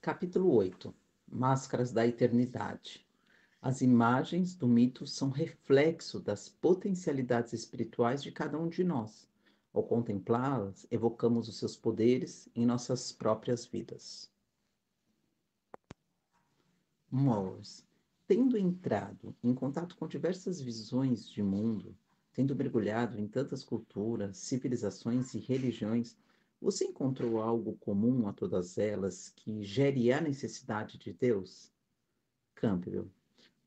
Capítulo 8. Máscaras da Eternidade. As imagens do mito são reflexo das potencialidades espirituais de cada um de nós. Ao contemplá-las, evocamos os seus poderes em nossas próprias vidas. Morse, tendo entrado em contato com diversas visões de mundo, tendo mergulhado em tantas culturas, civilizações e religiões, você encontrou algo comum a todas elas que gere a necessidade de Deus? Campbell.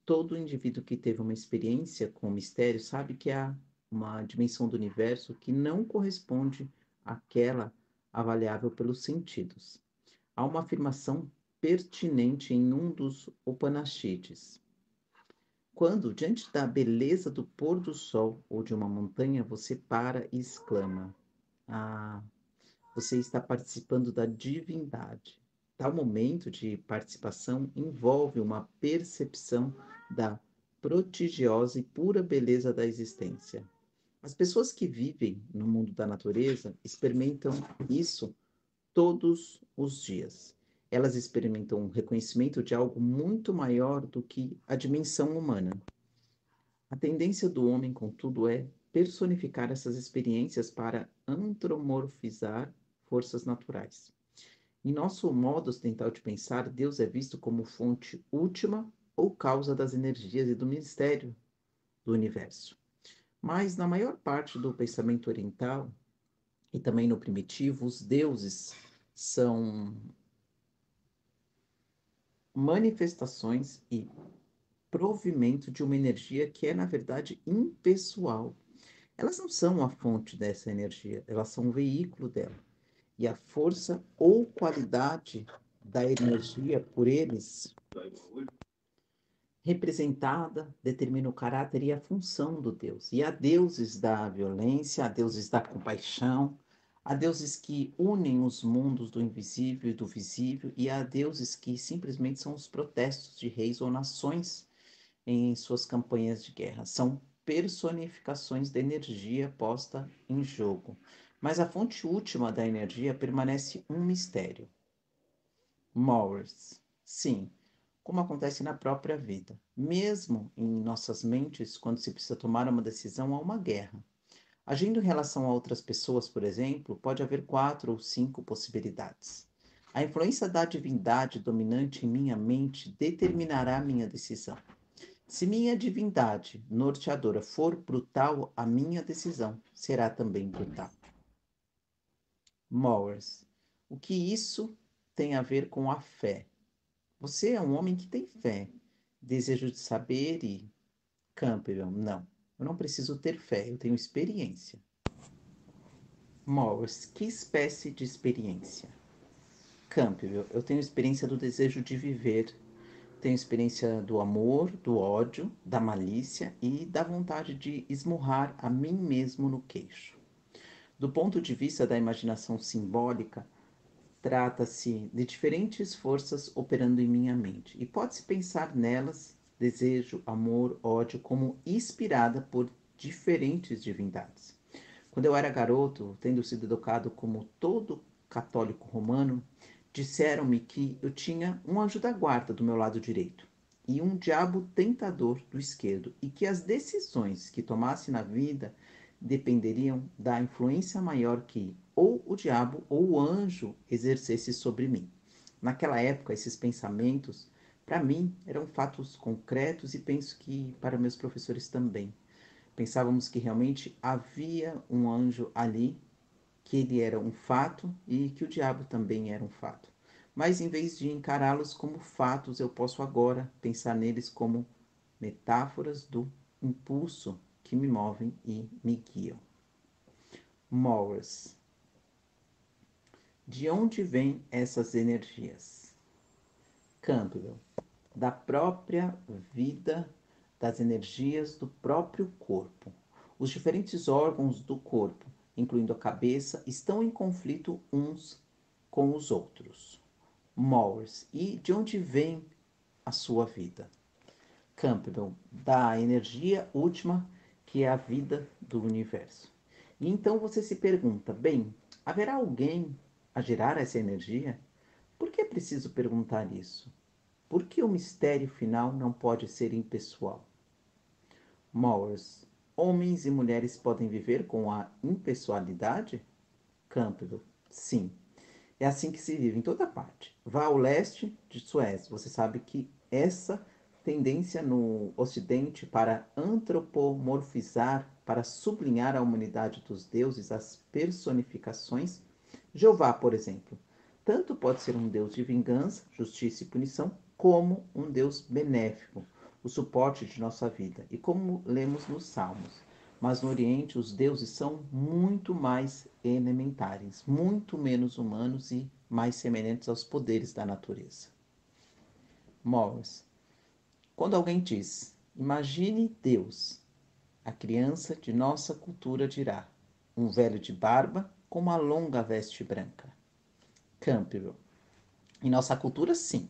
Todo indivíduo que teve uma experiência com o mistério sabe que há uma dimensão do universo que não corresponde àquela avaliável pelos sentidos. Há uma afirmação pertinente em um dos Upanishads. Quando, diante da beleza do pôr do sol ou de uma montanha, você para e exclama: Ah, você está participando da divindade. Tal momento de participação envolve uma percepção da prodigiosa e pura beleza da existência. As pessoas que vivem no mundo da natureza experimentam isso todos os dias. Elas experimentam um reconhecimento de algo muito maior do que a dimensão humana. A tendência do homem, contudo, é personificar essas experiências para antropomorfizar forças naturais. Em nosso modo ocidental de pensar, Deus é visto como fonte última ou causa das energias e do mistério do universo. Mas na maior parte do pensamento oriental e também no primitivo, os deuses são manifestações e provimento de uma energia que é, na verdade, impessoal. Elas não são a fonte dessa energia, elas são um veículo dela. E a força ou qualidade da energia por eles representada determina o caráter e a função do Deus. E há deuses da violência, há deuses da compaixão, há deuses que unem os mundos do invisível e do visível, e há deuses que simplesmente são os protestos de reis ou nações em suas campanhas de guerra. São personificações da energia posta em jogo. Mas a fonte última da energia permanece um mistério. Morris. Sim, como acontece na própria vida. Mesmo em nossas mentes, quando se precisa tomar uma decisão, há uma guerra. Agindo em relação a outras pessoas, por exemplo, pode haver 4 ou 5 possibilidades. A influência da divindade dominante em minha mente determinará minha decisão. Se minha divindade norteadora for brutal, a minha decisão será também brutal. Morris. O que isso tem a ver com a fé? Você é um homem que tem fé, desejo de saber e Campbell, não. Eu não preciso ter fé, eu tenho experiência. Morris, que espécie de experiência? Campbell, eu tenho experiência do desejo de viver, tenho experiência do amor, do ódio, da malícia e da vontade de esmurrar a mim mesmo no queixo. Do ponto de vista da imaginação simbólica, trata-se de diferentes forças operando em minha mente, e pode-se pensar nelas, desejo, amor, ódio, como inspirada por diferentes divindades. Quando eu era garoto, tendo sido educado como todo católico romano, disseram-me que eu tinha um anjo da guarda do meu lado direito e um diabo tentador do esquerdo, e que as decisões que tomasse na vida dependeriam da influência maior que ou o diabo ou o anjo exercesse sobre mim. Naquela época, esses pensamentos, para mim, eram fatos concretos e penso que para meus professores também. Pensávamos que realmente havia um anjo ali, que ele era um fato e que o diabo também era um fato. Mas em vez de encará-los como fatos, eu posso agora pensar neles como metáforas do impulso que me movem e me guiam. Morris. De onde vêm essas energias? Campbell. Da própria vida, das energias do próprio corpo. Os diferentes órgãos do corpo, incluindo a cabeça, estão em conflito uns com os outros. Morris. E de onde vem a sua vida? Campbell. Da energia última, que é a vida do universo. E então você se pergunta, bem, haverá alguém a gerar essa energia? Por que é preciso perguntar isso? Por que o mistério final não pode ser impessoal? Morris, homens e mulheres podem viver com a impessoalidade? Campbell, sim. É assim que se vive em toda parte. Vá ao leste de Suécia, você sabe que essa tendência no Ocidente para antropomorfizar, para sublinhar a humanidade dos deuses, as personificações. Jeová, por exemplo, tanto pode ser um Deus de vingança, justiça e punição, como um Deus benéfico, o suporte de nossa vida. E como lemos nos Salmos, mas no Oriente os deuses são muito mais elementares, muito menos humanos e mais semelhantes aos poderes da natureza. Morris, quando alguém diz, imagine Deus, a criança de nossa cultura dirá, um velho de barba com uma longa veste branca. Campbell, em nossa cultura, sim.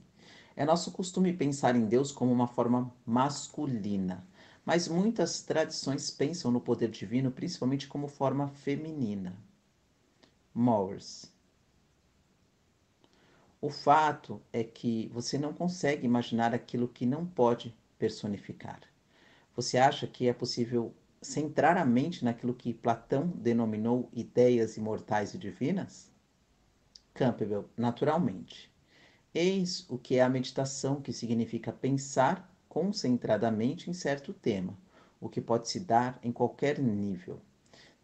É nosso costume pensar em Deus como uma forma masculina, mas muitas tradições pensam no poder divino principalmente como forma feminina. Morris. O fato é que você não consegue imaginar aquilo que não pode personificar. Você acha que é possível centrar a mente naquilo que Platão denominou ideias imortais e divinas? Campbell, naturalmente. Eis o que é a meditação, que significa pensar concentradamente em certo tema, o que pode se dar em qualquer nível.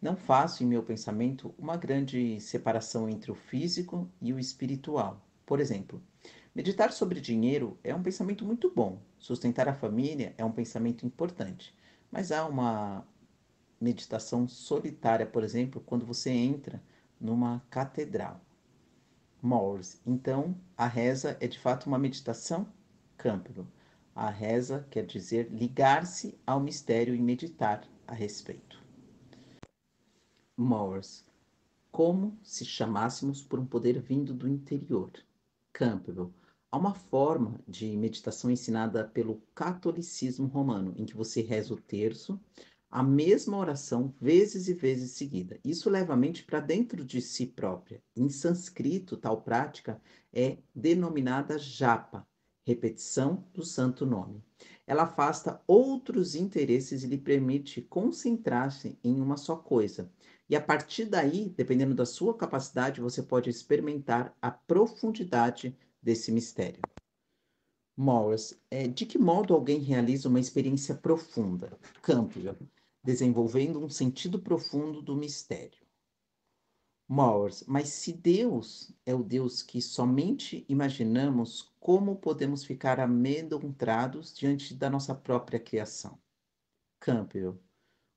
Não faço em meu pensamento uma grande separação entre o físico e o espiritual. Por exemplo, meditar sobre dinheiro é um pensamento muito bom, sustentar a família é um pensamento importante, mas há uma meditação solitária, por exemplo, quando você entra numa catedral. Morse. Então, a reza é de fato uma meditação? Campbell. A reza quer dizer ligar-se ao mistério e meditar a respeito. Morse. Como se chamássemos por um poder vindo do interior. Campbell. Há uma forma de meditação ensinada pelo catolicismo romano, em que você reza o terço, a mesma oração, vezes e vezes seguida. Isso leva a mente para dentro de si própria. Em sânscrito, tal prática é denominada japa, repetição do santo nome. Ela afasta outros interesses e lhe permite concentrar-se em uma só coisa. E a partir daí, dependendo da sua capacidade, você pode experimentar a profundidade desse mistério. Morris, de que modo alguém realiza uma experiência profunda? Campbell, desenvolvendo um sentido profundo do mistério. Morris, mas se Deus é o Deus que somente imaginamos, como podemos ficar amedrontados diante da nossa própria criação? Campbell,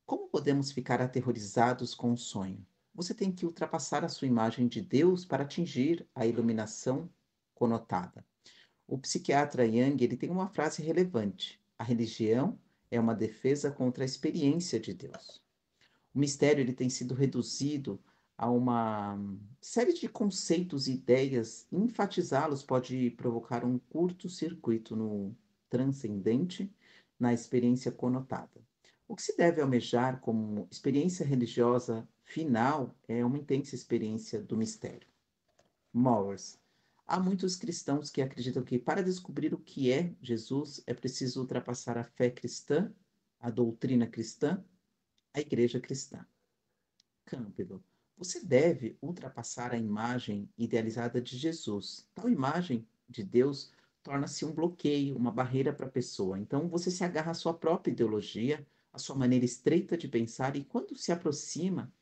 como podemos ficar aterrorizados com o sonho? Você tem que ultrapassar a sua imagem de Deus para atingir a iluminação conotada. O psiquiatra Jung, ele tem uma frase relevante: a religião é uma defesa contra a experiência de Deus. O mistério ele tem sido reduzido a uma série de conceitos e ideias. Enfatizá-los pode provocar um curto-circuito no transcendente, na experiência conotada. O que se deve almejar como experiência religiosa final é uma intensa experiência do mistério. Morris. Há muitos cristãos que acreditam que para descobrir o que é Jesus é preciso ultrapassar a fé cristã, a doutrina cristã, a igreja cristã. Campbell, você deve ultrapassar a imagem idealizada de Jesus. Tal imagem de Deus torna-se um bloqueio, uma barreira para a pessoa. Então você se agarra à sua própria ideologia, à sua maneira estreita de pensar, e quando se aproxima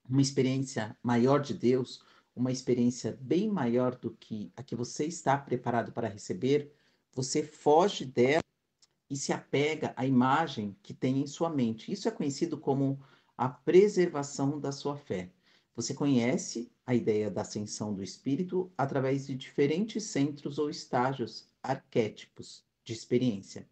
uma experiência maior de Deus, uma experiência bem maior do que a que você está preparado para receber, você foge dela e se apega à imagem que tem em sua mente. Isso é conhecido como a preservação da sua fé. Você conhece a ideia da ascensão do espírito através de diferentes centros ou estágios arquétipos de experiência.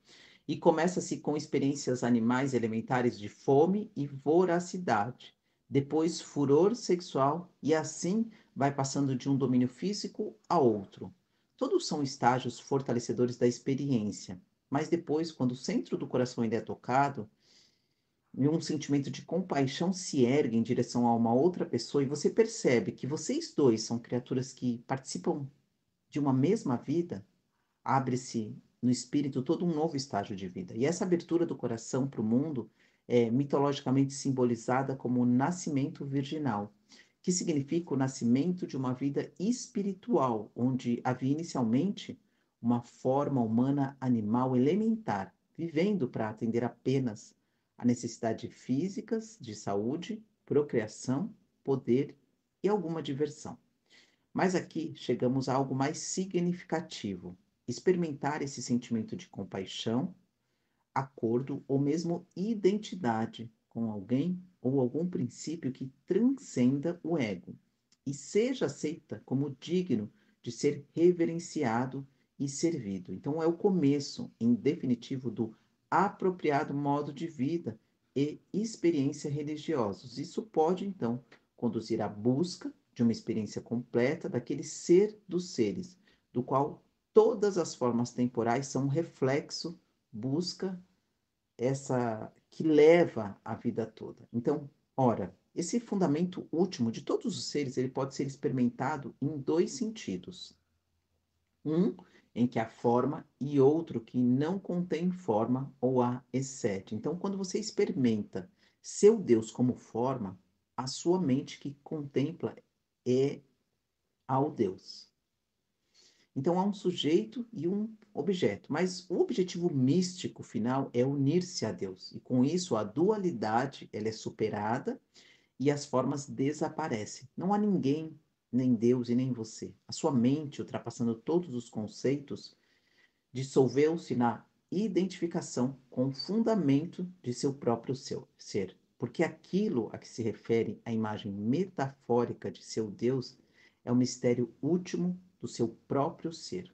E começa-se com experiências animais elementares de fome e voracidade, depois furor sexual e assim vai passando de um domínio físico a outro. Todos são estágios fortalecedores da experiência, mas depois, quando o centro do coração ainda é tocado, e um sentimento de compaixão se ergue em direção a uma outra pessoa, e você percebe que vocês dois são criaturas que participam de uma mesma vida, abre-se no espírito todo um novo estágio de vida. E essa abertura do coração para o mundo é mitologicamente simbolizada como o nascimento virginal, que significa o nascimento de uma vida espiritual, onde havia inicialmente uma forma humana animal elementar, vivendo para atender apenas a necessidades físicas de saúde, procriação, poder e alguma diversão. Mas aqui chegamos a algo mais significativo: experimentar esse sentimento de compaixão, acordo ou mesmo identidade com alguém ou algum princípio que transcenda o ego e seja aceita como digno de ser reverenciado e servido. Então, é o começo, em definitivo, do apropriado modo de vida e experiência religiosos. Isso pode, então, conduzir à busca de uma experiência completa daquele ser dos seres, do qual todas as formas temporais são um reflexo, busca essa que leva a vida toda. Então, ora, esse fundamento último de todos os seres, ele pode ser experimentado em dois sentidos. Um em que há forma e outro que não contém forma ou há excede. Então, quando você experimenta seu Deus como forma, a sua mente que contempla é ao Deus. Então há um sujeito e um objeto, mas o objetivo místico final é unir-se a Deus. E com isso a dualidade ela é superada e as formas desaparecem. Não há ninguém, nem Deus e nem você. A sua mente, ultrapassando todos os conceitos, dissolveu-se na identificação com o fundamento de seu próprio ser. Porque aquilo a que se refere a imagem metafórica de seu Deus é o mistério último do seu próprio ser,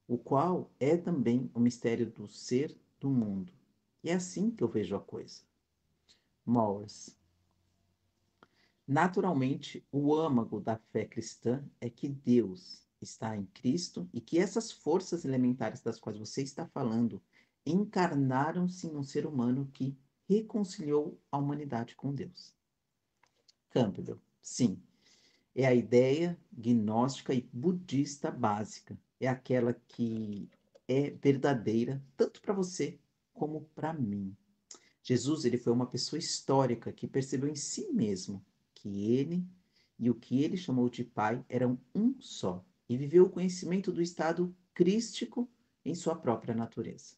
o qual é também o mistério do ser do mundo. E é assim que eu vejo a coisa. Morris. Naturalmente, o âmago da fé cristã é que Deus está em Cristo e que essas forças elementares das quais você está falando encarnaram-se em um ser humano que reconciliou a humanidade com Deus. Campbell, sim, é a ideia gnóstica e budista básica. É aquela que é verdadeira tanto para você como para mim. Jesus, ele foi uma pessoa histórica que percebeu em si mesmo que ele e o que ele chamou de Pai eram um só e viveu o conhecimento do estado crístico em sua própria natureza.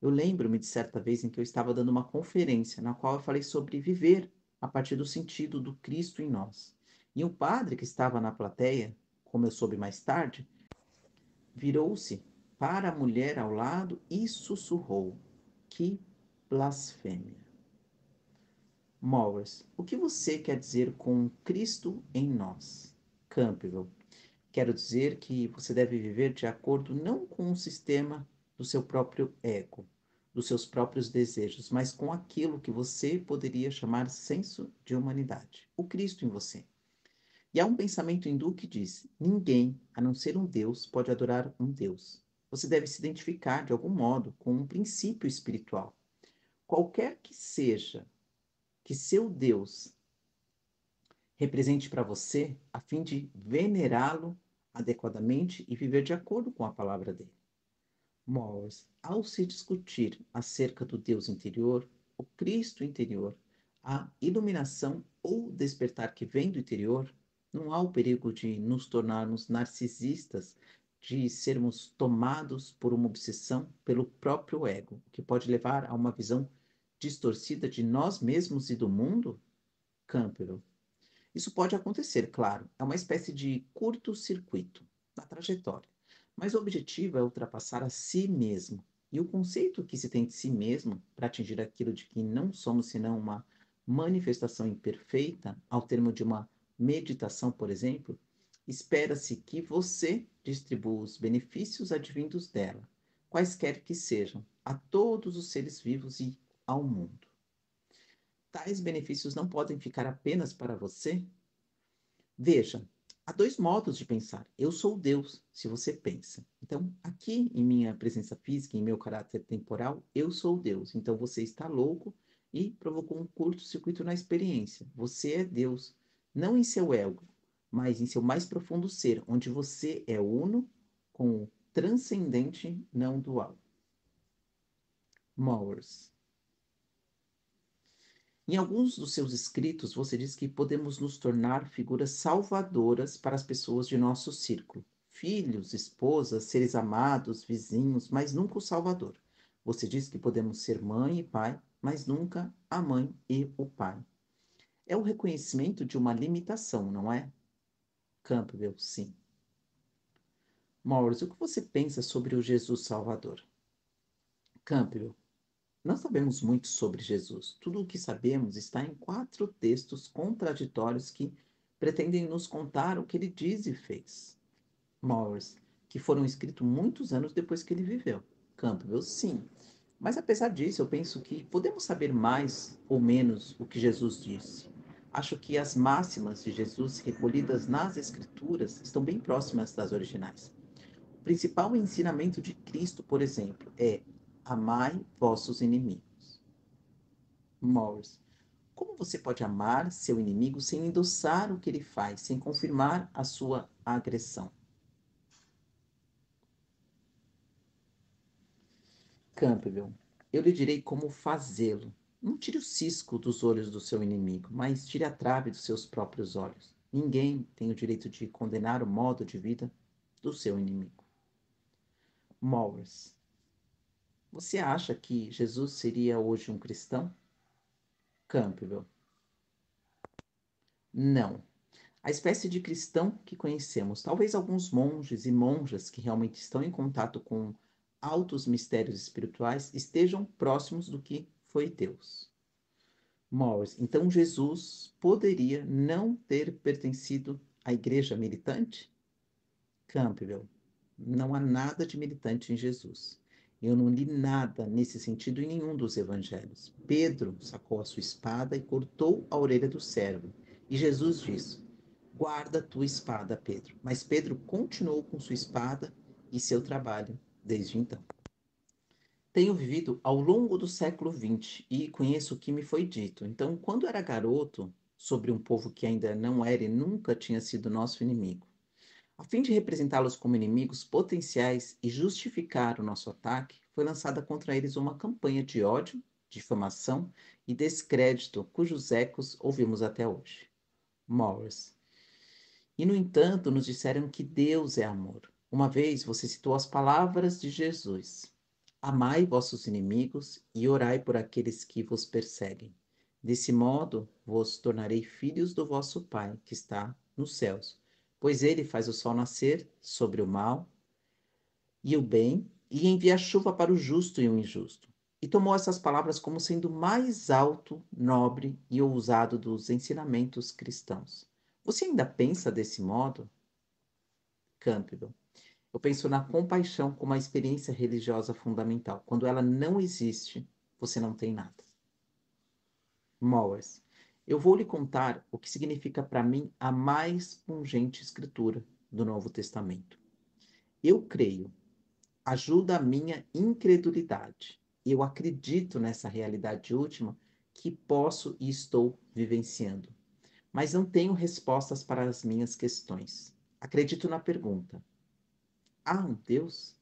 Eu lembro-me de certa vez em que eu estava dando uma conferência na qual eu falei sobre viver a partir do sentido do Cristo em nós. E um padre que estava na plateia, como eu soube mais tarde, virou-se para a mulher ao lado e sussurrou: Que blasfêmia! Morris, o que você quer dizer com Cristo em nós? Campbell, quero dizer que você deve viver de acordo não com o sistema do seu próprio ego, dos seus próprios desejos, mas com aquilo que você poderia chamar senso de humanidade, o Cristo em você. E há um pensamento hindu que diz: ninguém, a não ser um Deus, pode adorar um Deus. Você deve se identificar de algum modo com um princípio espiritual. Qualquer que seja que seu Deus represente para você, a fim de venerá-lo adequadamente e viver de acordo com a palavra dele. Morris, ao se discutir acerca do Deus interior, o Cristo interior, a iluminação ou despertar que vem do interior, não há o perigo de nos tornarmos narcisistas, de sermos tomados por uma obsessão pelo próprio ego, que pode levar a uma visão distorcida de nós mesmos e do mundo? Campbell. Isso pode acontecer, claro, é uma espécie de curto-circuito na trajetória, mas o objetivo é ultrapassar a si mesmo. E o conceito que se tem de si mesmo para atingir aquilo de que não somos senão uma manifestação imperfeita, ao termo de uma meditação, por exemplo, espera-se que você distribua os benefícios advindos dela, quaisquer que sejam, a todos os seres vivos e ao mundo. Tais benefícios não podem ficar apenas para você? Veja, há dois modos de pensar. Eu sou Deus, se você pensa. Então, aqui em minha presença física, em meu caráter temporal, eu sou Deus. Então, você está louco e provocou um curto-circuito na experiência. Você é Deus, não em seu ego, mas em seu mais profundo ser, onde você é uno com o transcendente não dual. Mowers. Em alguns dos seus escritos, você diz que podemos nos tornar figuras salvadoras para as pessoas de nosso círculo. Filhos, esposas, seres amados, vizinhos, mas nunca o Salvador. Você diz que podemos ser mãe e pai, mas nunca a mãe e o pai. É o reconhecimento de uma limitação, não é? Campbell, sim. Morris, o que você pensa sobre o Jesus Salvador? Campbell, não sabemos muito sobre Jesus. Tudo o que sabemos está em 4 textos contraditórios que pretendem nos contar o que ele diz e fez. Morris, que foram escritos muitos anos depois que ele viveu. Campbell, sim. Mas apesar disso, eu penso que podemos saber mais ou menos o que Jesus disse. Acho que as máximas de Jesus recolhidas nas Escrituras estão bem próximas das originais. O principal ensinamento de Cristo, por exemplo, é: amai vossos inimigos. Morris. Como você pode amar seu inimigo sem endossar o que ele faz, sem confirmar a sua agressão? Campbell. Eu lhe direi como fazê-lo. Não tire o cisco dos olhos do seu inimigo, mas tire a trave dos seus próprios olhos. Ninguém tem o direito de condenar o modo de vida do seu inimigo. Morris. Você acha que Jesus seria hoje um cristão? Campbell. Não. A espécie de cristão que conhecemos, talvez alguns monges e monjas que realmente estão em contato com altos mistérios espirituais, estejam próximos do que foi Deus. Morris, então Jesus poderia não ter pertencido à igreja militante? Campbell, não há nada de militante em Jesus. Eu não li nada nesse sentido em nenhum dos evangelhos. Pedro sacou a sua espada e cortou a orelha do servo. E Jesus disse: guarda tua espada, Pedro. Mas Pedro continuou com sua espada e seu trabalho desde então. Tenho vivido ao longo do século XX e conheço o que me foi dito. Então, quando era garoto, sobre um povo que ainda não era e nunca tinha sido nosso inimigo, a fim de representá-los como inimigos potenciais e justificar o nosso ataque, foi lançada contra eles uma campanha de ódio, difamação e descrédito, cujos ecos ouvimos até hoje. Morris. E, no entanto, nos disseram que Deus é amor. Uma vez você citou as palavras de Jesus: amai vossos inimigos e orai por aqueles que vos perseguem. Desse modo vos tornarei filhos do vosso Pai, que está nos céus, pois ele faz o sol nascer sobre o mal e o bem, e envia chuva para o justo e o injusto. E tomou essas palavras como sendo o mais alto, nobre e ousado dos ensinamentos cristãos. Você ainda pensa desse modo? Campbell. Eu penso na compaixão como a experiência religiosa fundamental. Quando ela não existe, você não tem nada. Mowers. Eu vou lhe contar o que significa para mim a mais pungente escritura do Novo Testamento. Eu creio, ajuda a minha incredulidade. Eu acredito nessa realidade última que posso e estou vivenciando, mas não tenho respostas para as minhas questões. Acredito na pergunta: há um Deus?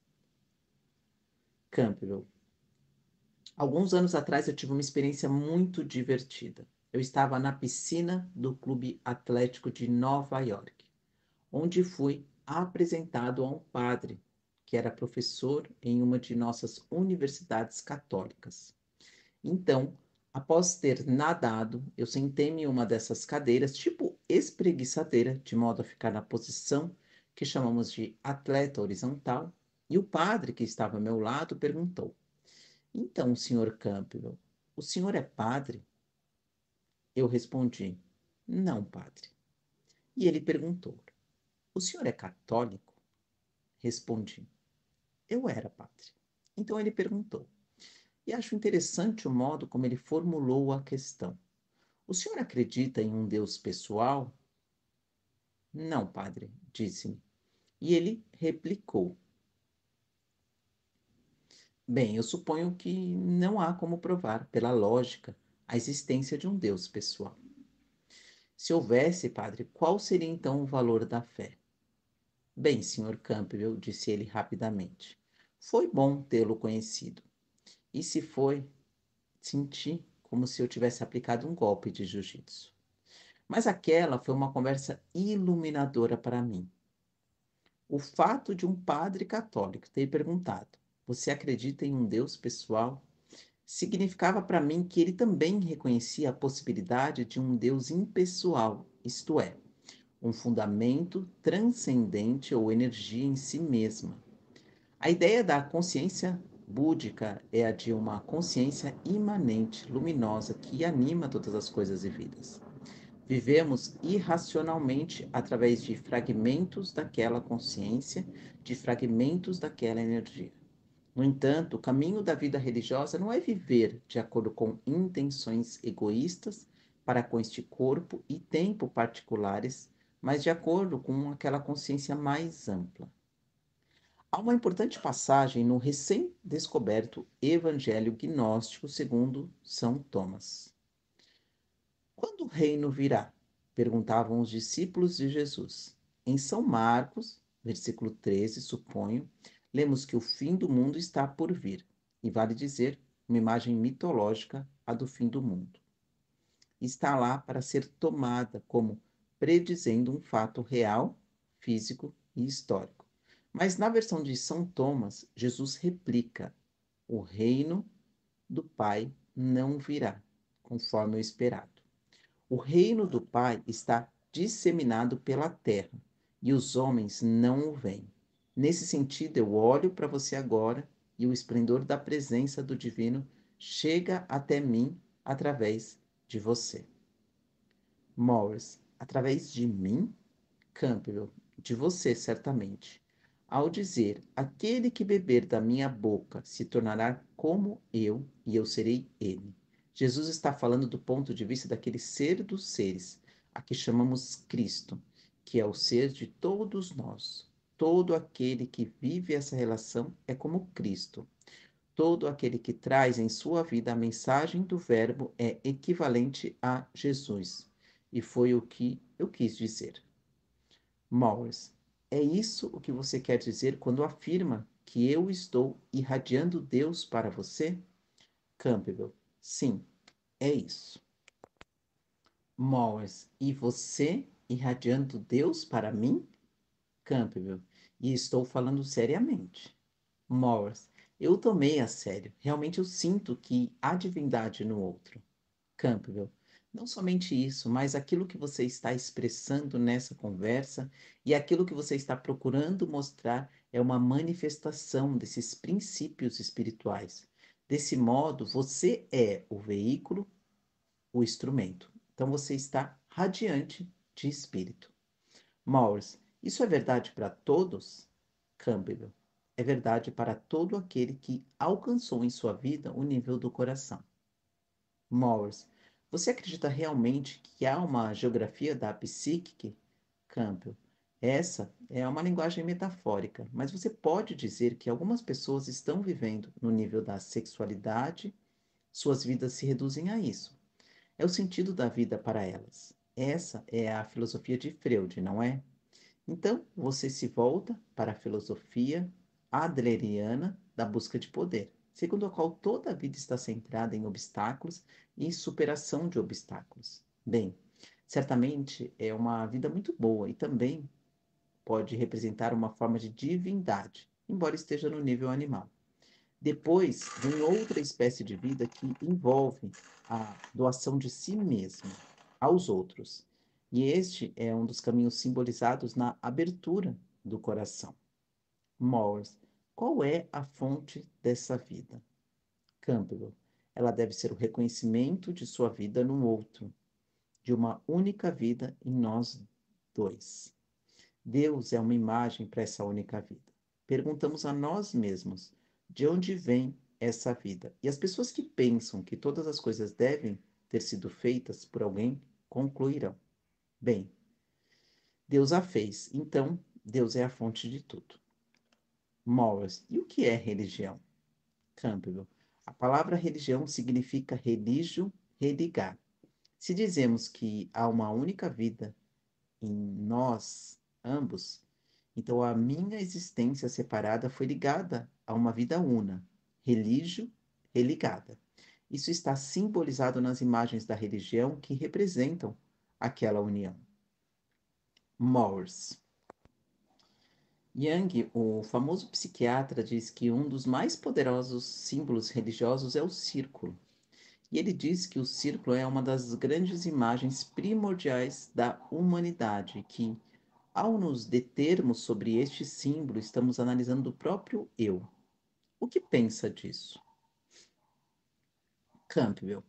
Campbell. Alguns anos atrás eu tive uma experiência muito divertida. Eu estava na piscina do Clube Atlético de Nova York, onde fui apresentado a um padre que era professor em uma de nossas universidades católicas. Então, após ter nadado, eu sentei-me em uma dessas cadeiras, tipo espreguiçadeira, de modo a ficar na posição que chamamos de atleta horizontal, e o padre que estava ao meu lado perguntou: então, senhor Campbell, o senhor é padre? Eu respondi: não, padre. E ele perguntou: o senhor é católico? Respondi: eu era, padre. Então ele perguntou, e acho interessante o modo como ele formulou a questão: o senhor acredita em um Deus pessoal? Não, padre, disse-me. E ele replicou: bem, eu suponho que não há como provar, pela lógica, a existência de um Deus pessoal. Se houvesse, padre, qual seria então o valor da fé? Bem, Sr. Campbell, disse ele rapidamente, foi bom tê-lo conhecido. E se foi, senti como se eu tivesse aplicado um golpe de jiu-jitsu. Mas aquela foi uma conversa iluminadora para mim. O fato de um padre católico ter perguntado: Você acredita em um Deus pessoal? Significava para mim que ele também reconhecia a possibilidade de um Deus impessoal, isto é, um fundamento transcendente ou energia em si mesma. A ideia da consciência búdica é a de uma consciência imanente, luminosa, que anima todas as coisas e vidas. Vivemos irracionalmente através de fragmentos daquela consciência, de fragmentos daquela energia. No entanto, o caminho da vida religiosa não é viver de acordo com intenções egoístas para com este corpo e tempo particulares, mas de acordo com aquela consciência mais ampla. Há uma importante passagem no recém-descoberto Evangelho Gnóstico segundo São Tomás. Quando o reino virá? Perguntavam os discípulos de Jesus. Em São Marcos, versículo 13, suponho, lemos que o fim do mundo está por vir. E vale dizer, uma imagem mitológica, a do fim do mundo. Está lá para ser tomada como predizendo um fato real, físico e histórico. Mas na versão de São Tomás, Jesus replica: o reino do Pai não virá, conforme o esperado. O reino do Pai está disseminado pela terra e os homens não o veem. Nesse sentido, eu olho para você agora e o esplendor da presença do Divino chega até mim através de você. Morris, através de mim? Campbell, de você, certamente. Ao dizer, aquele que beber da minha boca se tornará como eu, e eu serei ele. Jesus está falando do ponto de vista daquele ser dos seres, a que chamamos Cristo, que é o ser de todos nós. Todo aquele que vive essa relação é como Cristo. Todo aquele que traz em sua vida a mensagem do Verbo é equivalente a Jesus. E foi o que eu quis dizer. Morris, é isso o que você quer dizer quando afirma que eu estou irradiando Deus para você? Campbell, sim, é isso. Morris, e você irradiando Deus para mim? Campbell, e estou falando seriamente. Morris, eu tomei a sério. Realmente eu sinto que há divindade no outro. Campbell, não somente isso, mas aquilo que você está expressando nessa conversa e aquilo que você está procurando mostrar é uma manifestação desses princípios espirituais. Desse modo, você é o veículo, o instrumento. Então você está radiante de espírito. Morris, isso é verdade para todos? Campbell, é verdade para todo aquele que alcançou em sua vida o nível do coração. Morris, você acredita realmente que há uma geografia da psique? Campbell, essa é uma linguagem metafórica, mas você pode dizer que algumas pessoas estão vivendo no nível da sexualidade, suas vidas se reduzem a isso. É o sentido da vida para elas. Essa é a filosofia de Freud, não é? Então, você se volta para a filosofia adleriana da busca de poder, segundo a qual toda a vida está centrada em obstáculos e superação de obstáculos. Bem, certamente é uma vida muito boa e também pode representar uma forma de divindade, embora esteja no nível animal. Depois, vem outra espécie de vida que envolve a doação de si mesmo aos outros. E este é um dos caminhos simbolizados na abertura do coração. Morris, qual é a fonte dessa vida? Campbell, ela deve ser o reconhecimento de sua vida no outro, de uma única vida em nós dois. Deus é uma imagem para essa única vida. Perguntamos a nós mesmos de onde vem essa vida. E as pessoas que pensam que todas as coisas devem ter sido feitas por alguém concluirão: bem, Deus a fez, então Deus é a fonte de tudo. Morris, e o que é religião? Campbell, a palavra religião significa religio, religar. Se dizemos que há uma única vida em nós ambos, então a minha existência separada foi ligada a uma vida una, religio, religada. Isso está simbolizado nas imagens da religião que representam aquela união. Morse. Jung, o famoso psiquiatra, diz que um dos mais poderosos símbolos religiosos é o círculo. E ele diz que o círculo é uma das grandes imagens primordiais da humanidade, que, ao nos determos sobre este símbolo, estamos analisando o próprio eu. O que pensa disso? Campbell.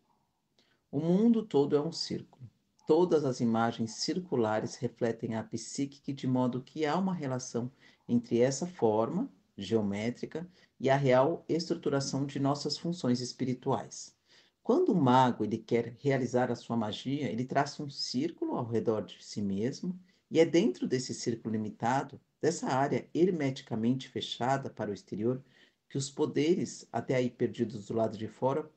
O mundo todo é um círculo. Todas as imagens circulares refletem a psique de modo que há uma relação entre essa forma geométrica e a real estruturação de nossas funções espirituais. Quando o mago ele quer realizar a sua magia, ele traça um círculo ao redor de si mesmo, e é dentro desse círculo limitado, dessa área hermeticamente fechada para o exterior, que os poderes, até aí perdidos do lado de fora,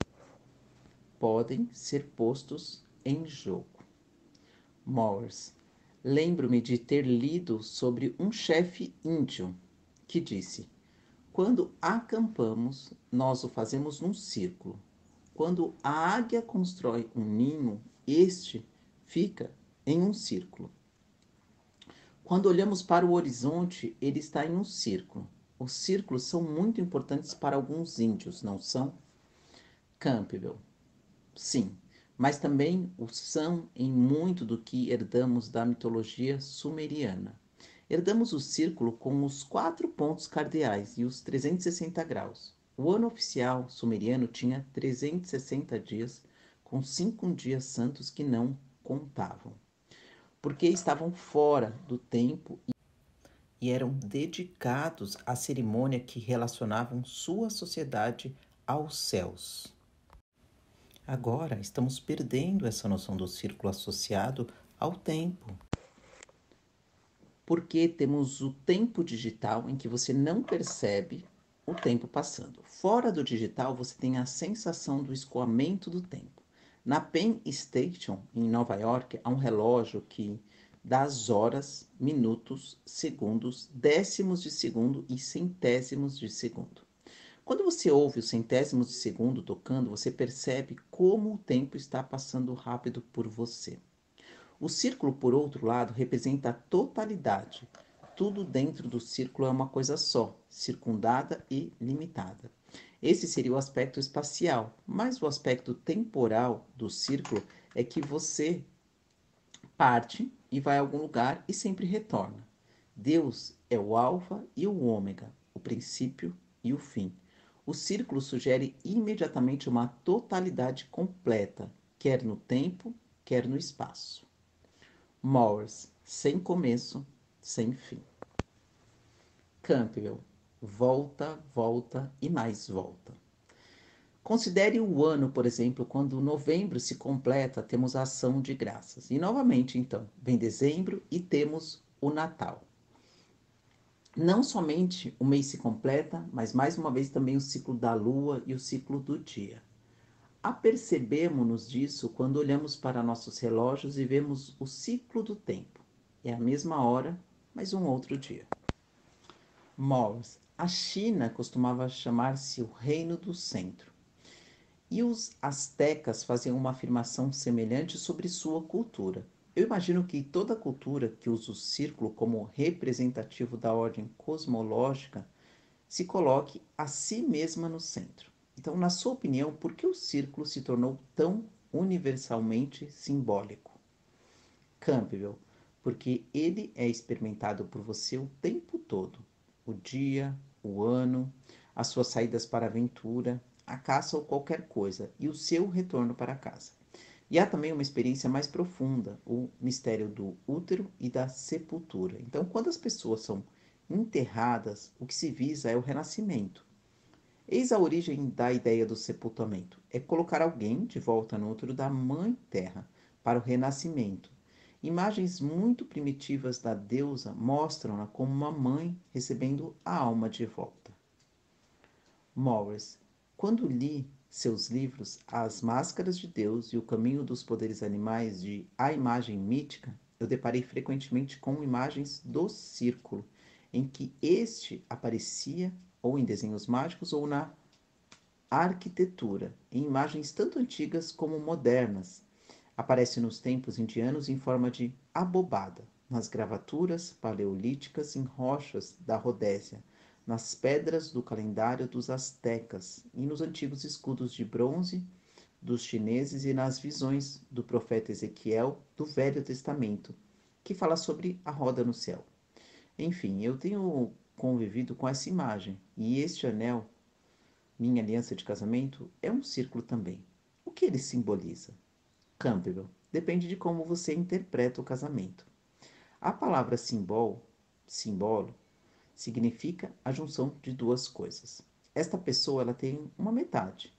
podem ser postos em jogo. Morse. Lembro-me de ter lido sobre um chefe índio que disse: quando acampamos, nós o fazemos num círculo. Quando a águia constrói um ninho, este fica em um círculo. Quando olhamos para o horizonte, ele está em um círculo. Os círculos são muito importantes para alguns índios, não são? Campbell. Sim, mas também o são em muito do que herdamos da mitologia sumeriana. Herdamos o círculo com os 4 pontos cardeais e os 360 graus. O ano oficial sumeriano tinha 360 dias, com 5 dias santos que não contavam, porque estavam fora do tempo e eram dedicados à cerimônia que relacionavam sua sociedade aos céus. Agora estamos perdendo essa noção do círculo associado ao tempo. Porque temos o tempo digital em que você não percebe o tempo passando. Fora do digital, você tem a sensação do escoamento do tempo. Na Penn Station, em Nova York, há um relógio que dá as horas, minutos, segundos, décimos de segundo e centésimos de segundo. Quando você ouve os centésimos de segundo tocando, você percebe como o tempo está passando rápido por você. O círculo, por outro lado, representa a totalidade. Tudo dentro do círculo é uma coisa só, circundada e limitada. Esse seria o aspecto espacial, mas o aspecto temporal do círculo é que você parte e vai a algum lugar e sempre retorna. Deus é o alfa e o ômega, o princípio e o fim. O círculo sugere imediatamente uma totalidade completa, quer no tempo, quer no espaço. Morse, sem começo, sem fim. Campbell, volta, volta e mais volta. Considere o ano, por exemplo, quando novembro se completa, temos a ação de graças. E novamente, então, vem dezembro e temos o Natal. Não somente o mês se completa, mas mais uma vez também o ciclo da lua e o ciclo do dia. Apercebemos-nos disso quando olhamos para nossos relógios e vemos o ciclo do tempo. É a mesma hora, mas um outro dia. Morse. A China costumava chamar-se o Reino do Centro. E os astecas faziam uma afirmação semelhante sobre sua cultura. Eu imagino que toda cultura que usa o círculo como representativo da ordem cosmológica se coloque a si mesma no centro. Então, na sua opinião, por que o círculo se tornou tão universalmente simbólico? Campbell, porque ele é experimentado por você o tempo todo. O dia, o ano, as suas saídas para a aventura, a caça ou qualquer coisa, e o seu retorno para casa. E há também uma experiência mais profunda, o mistério do útero e da sepultura. Então, quando as pessoas são enterradas, o que se visa é o renascimento. Eis a origem da ideia do sepultamento: é colocar alguém de volta no útero da Mãe Terra para o renascimento. Imagens muito primitivas da deusa mostram-na como uma mãe recebendo a alma de volta. Morris. Quando li Seus livros As Máscaras de Deus e O Caminho dos Poderes Animais de A Imagem Mítica, eu deparei frequentemente com imagens do círculo, em que este aparecia ou em desenhos mágicos ou na arquitetura, em imagens tanto antigas como modernas. Aparece nos templos indianos em forma de abobada, nas gravaturas paleolíticas em rochas da Rodésia, nas pedras do calendário dos astecas e nos antigos escudos de bronze dos chineses e nas visões do profeta Ezequiel do Velho Testamento, que fala sobre a roda no céu. Enfim, eu tenho convivido com essa imagem e este anel, minha aliança de casamento, é um círculo também. O que ele simboliza? Campbell, depende de como você interpreta o casamento. A palavra simbolo, significa a junção de duas coisas. Esta pessoa ela tem uma metade,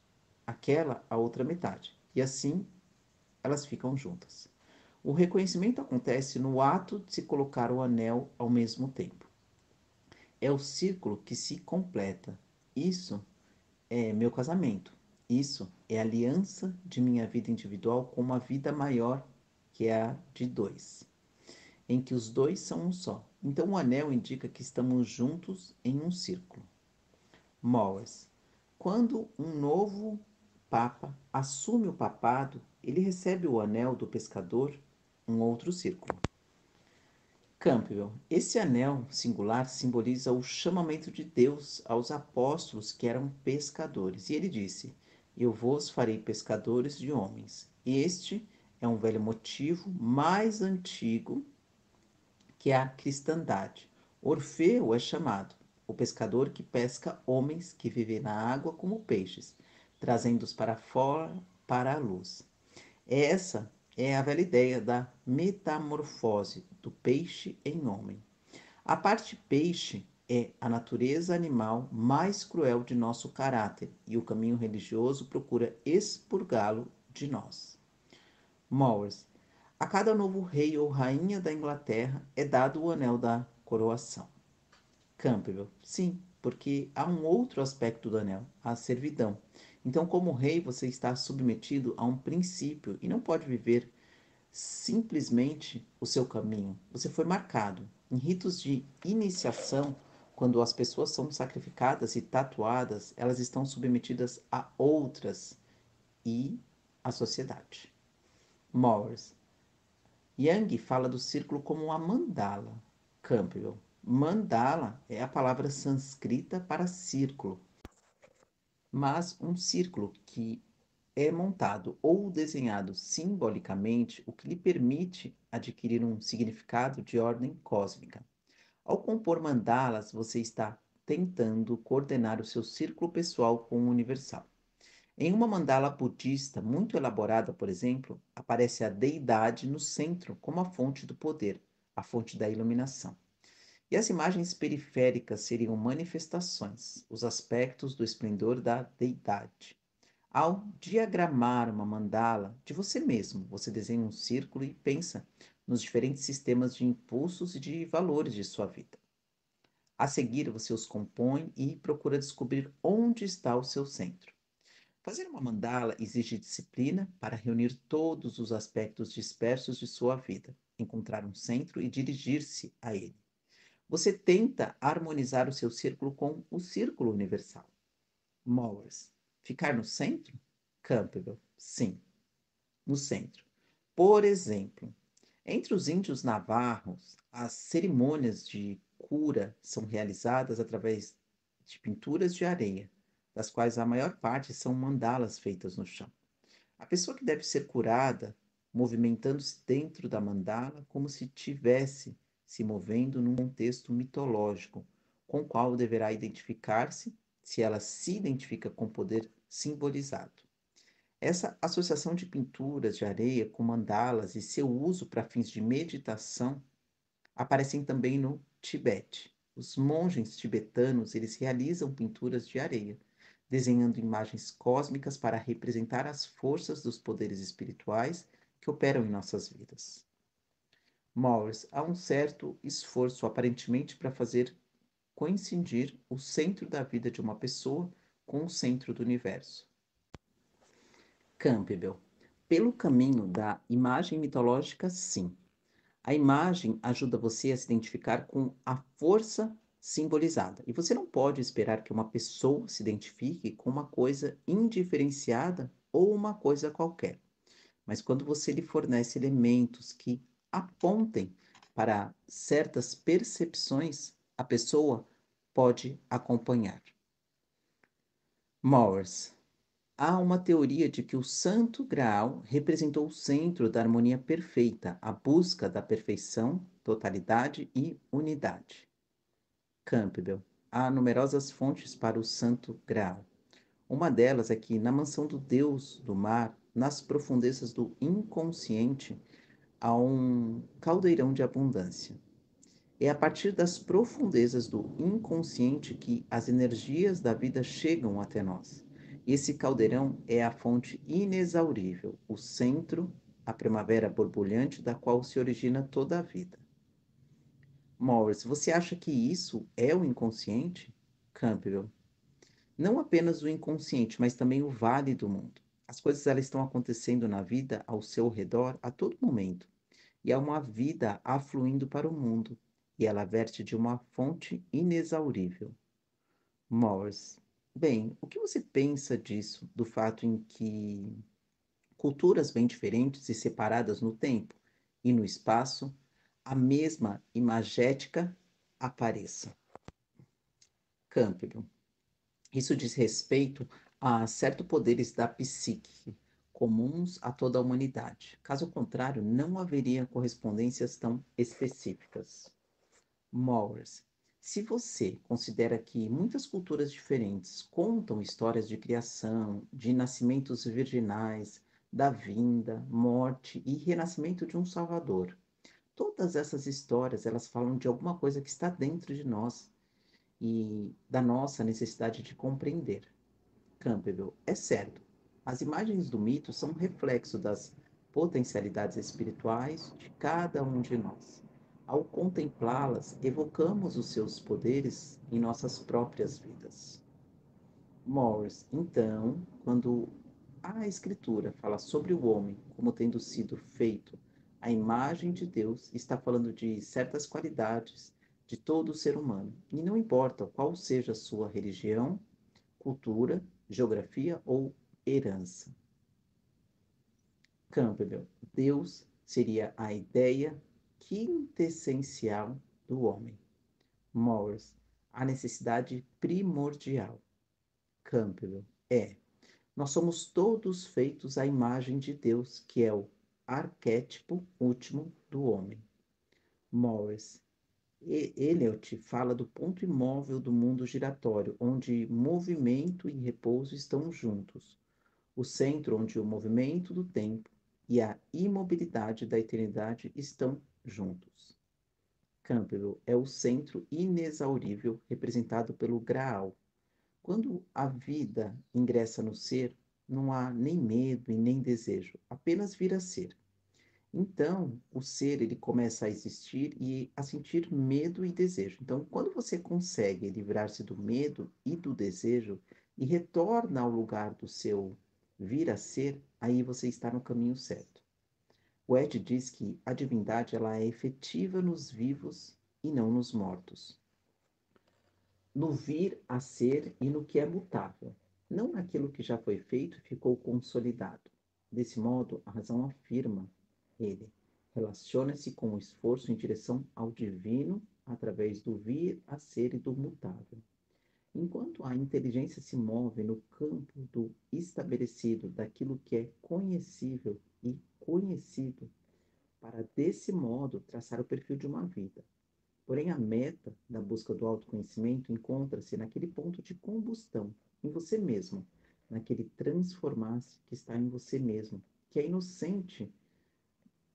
aquela a outra metade, e assim elas ficam juntas. O reconhecimento acontece no ato de se colocar o anel ao mesmo tempo. É o círculo que se completa. Isso é meu casamento. Isso é a aliança de minha vida individual com uma vida maior, que é a de dois, em que os dois são um só. Então o anel indica que estamos juntos em um círculo. Moas. Quando um novo papa assume o papado, ele recebe o anel do pescador, um outro círculo. Campbell. Esse anel singular simboliza o chamamento de Deus aos apóstolos que eram pescadores. E ele disse: Eu vos farei pescadores de homens. Este é um velho motivo mais antigo que a cristandade. Orfeu é chamado o pescador que pesca homens que vivem na água como peixes, trazendo-os para fora para a luz. Essa é a velha ideia da metamorfose do peixe em homem. A parte peixe é a natureza animal mais cruel de nosso caráter e o caminho religioso procura expurgá-lo de nós. Morris. A cada novo rei ou rainha da Inglaterra é dado o anel da coroação. Campbell. Sim, porque há um outro aspecto do anel, a servidão. Então, como rei, você está submetido a um princípio e não pode viver simplesmente o seu caminho. Você foi marcado. Em ritos de iniciação, quando as pessoas são sacrificadas e tatuadas, elas estão submetidas a outras e à sociedade. Morris. Yang fala do círculo como uma mandala. Campbell. Mandala é a palavra sânscrita para círculo, mas um círculo que é montado ou desenhado simbolicamente, o que lhe permite adquirir um significado de ordem cósmica. Ao compor mandalas, você está tentando coordenar o seu círculo pessoal com o universal. Em uma mandala budista muito elaborada, por exemplo, aparece a deidade no centro como a fonte do poder, a fonte da iluminação. E as imagens periféricas seriam manifestações, os aspectos do esplendor da deidade. Ao diagramar uma mandala de você mesmo, você desenha um círculo e pensa nos diferentes sistemas de impulsos e de valores de sua vida. A seguir, você os compõe e procura descobrir onde está o seu centro. Fazer uma mandala exige disciplina para reunir todos os aspectos dispersos de sua vida, encontrar um centro e dirigir-se a ele. Você tenta harmonizar o seu círculo com o círculo universal. Mowers. Ficar no centro? Campbell. Sim, no centro. Por exemplo, entre os índios navarros, as cerimônias de cura são realizadas através de pinturas de areia, das quais a maior parte são mandalas feitas no chão. A pessoa que deve ser curada, movimentando-se dentro da mandala como se tivesse se movendo num contexto mitológico, com o qual deverá identificar-se, se ela se identifica com o poder simbolizado. Essa associação de pinturas de areia com mandalas e seu uso para fins de meditação aparecem também no Tibete. Os monges tibetanos, eles realizam pinturas de areia, desenhando imagens cósmicas para representar as forças dos poderes espirituais que operam em nossas vidas. Morris, há um certo esforço aparentemente para fazer coincidir o centro da vida de uma pessoa com o centro do universo. Campbell. Pelo caminho da imagem mitológica, sim. A imagem ajuda você a se identificar com a força simbolizada. E você não pode esperar que uma pessoa se identifique com uma coisa indiferenciada ou uma coisa qualquer. Mas quando você lhe fornece elementos que apontem para certas percepções, a pessoa pode acompanhar. Morris. Há uma teoria de que o Santo Graal representou o centro da harmonia perfeita, a busca da perfeição, totalidade e unidade. Campbell. Há numerosas fontes para o Santo Graal. Uma delas é que, na mansão do Deus do mar, nas profundezas do inconsciente, há um caldeirão de abundância. É a partir das profundezas do inconsciente que as energias da vida chegam até nós. Esse caldeirão é a fonte inexaurível, o centro, a primavera borbulhante da qual se origina toda a vida. Morris, você acha que isso é o inconsciente? Campbell. Não apenas o inconsciente, mas também o vale do mundo. As coisas elas estão acontecendo na vida ao seu redor a todo momento. E há uma vida afluindo para o mundo, e ela verte de uma fonte inexaurível. Morris. Bem, o que você pensa disso, do fato em que culturas bem diferentes e separadas no tempo e no espaço, a mesma imagética apareça? Campbell. Isso diz respeito a certos poderes da psique, comuns a toda a humanidade. Caso contrário, não haveria correspondências tão específicas. Morris, se você considera que muitas culturas diferentes contam histórias de criação, de nascimentos virginais, da vinda, morte e renascimento de um Salvador, todas essas histórias, elas falam de alguma coisa que está dentro de nós e da nossa necessidade de compreender. Campbell, é certo. As imagens do mito são um reflexo das potencialidades espirituais de cada um de nós. Ao contemplá-las, evocamos os seus poderes em nossas próprias vidas. Morris, então, quando a Escritura fala sobre o homem como tendo sido feito à imagem de Deus, está falando de certas qualidades de todo ser humano. E não importa qual seja a sua religião, cultura, geografia ou herança. Campbell, Deus seria a ideia quintessencial do homem. Morris, a necessidade primordial. Campbell, nós somos todos feitos à imagem de Deus, que é o arquétipo último do homem. Morris, Eliot fala do ponto imóvel do mundo giratório, onde movimento e repouso estão juntos. O centro onde o movimento do tempo e a imobilidade da eternidade estão juntos. Campbell é o centro inexaurível representado pelo Graal. Quando a vida ingressa no ser, não há nem medo e nem desejo, apenas vir a ser. Então, o ser ele começa a existir e a sentir medo e desejo. Então, quando você consegue livrar-se do medo e do desejo e retorna ao lugar do seu vir a ser, aí você está no caminho certo. O Ed diz que a divindade ela é efetiva nos vivos e não nos mortos. No vir a ser e no que é mutável, não naquilo que já foi feito e ficou consolidado. Desse modo, a razão afirma ele relaciona-se com o esforço em direção ao divino através do vir a ser e do mutável. Enquanto a inteligência se move no campo do estabelecido, daquilo que é conhecível e conhecido, para desse modo traçar o perfil de uma vida. Porém, a meta da busca do autoconhecimento encontra-se naquele ponto de combustão, em você mesmo, naquele transformar-se que está em você mesmo, que é inocente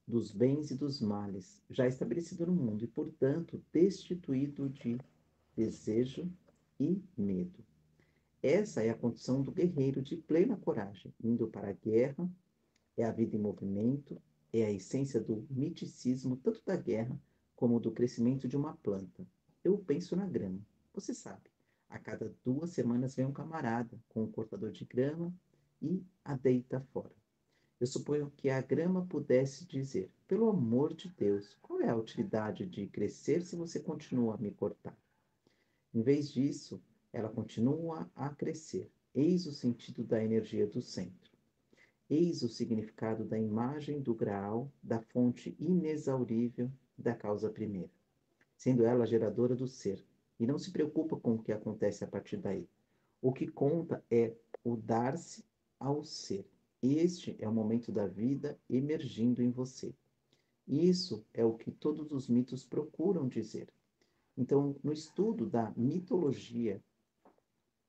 dos bens e dos males, já estabelecido no mundo e, portanto, destituído de desejo e medo. Essa é a condição do guerreiro de plena coragem, indo para a guerra, é a vida em movimento, é a essência do miticismo, tanto da guerra como do crescimento de uma planta. Eu penso na grama. Você sabe, a cada 2 semanas vem um camarada com um cortador de grama e a deita fora. Eu suponho que a grama pudesse dizer: pelo amor de Deus, qual é a utilidade de crescer se você continua a me cortar? Em vez disso, ela continua a crescer. Eis o sentido da energia do centro. Eis o significado da imagem do Graal, da fonte inexaurível da causa primeira, sendo ela a geradora do ser, e não se preocupa com o que acontece a partir daí. O que conta é o dar-se ao ser. Este é o momento da vida emergindo em você. Isso é o que todos os mitos procuram dizer. Então, no estudo da mitologia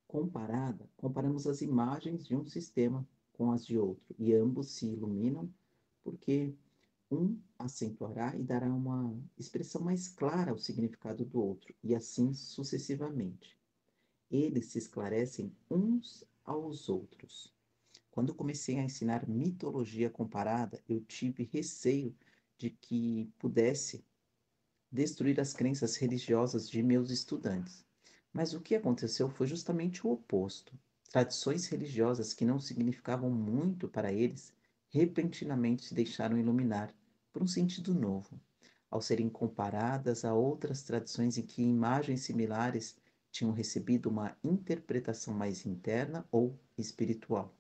comparada, comparamos as imagens de um sistema com as de outro, e ambos se iluminam porque um acentuará e dará uma expressão mais clara ao significado do outro, e assim sucessivamente. Eles se esclarecem uns aos outros. Quando eu comecei a ensinar mitologia comparada, eu tive receio de que pudesse destruir as crenças religiosas de meus estudantes. Mas o que aconteceu foi justamente o oposto. Tradições religiosas que não significavam muito para eles repentinamente se deixaram iluminar por um sentido novo, ao serem comparadas a outras tradições em que imagens similares tinham recebido uma interpretação mais interna ou espiritual.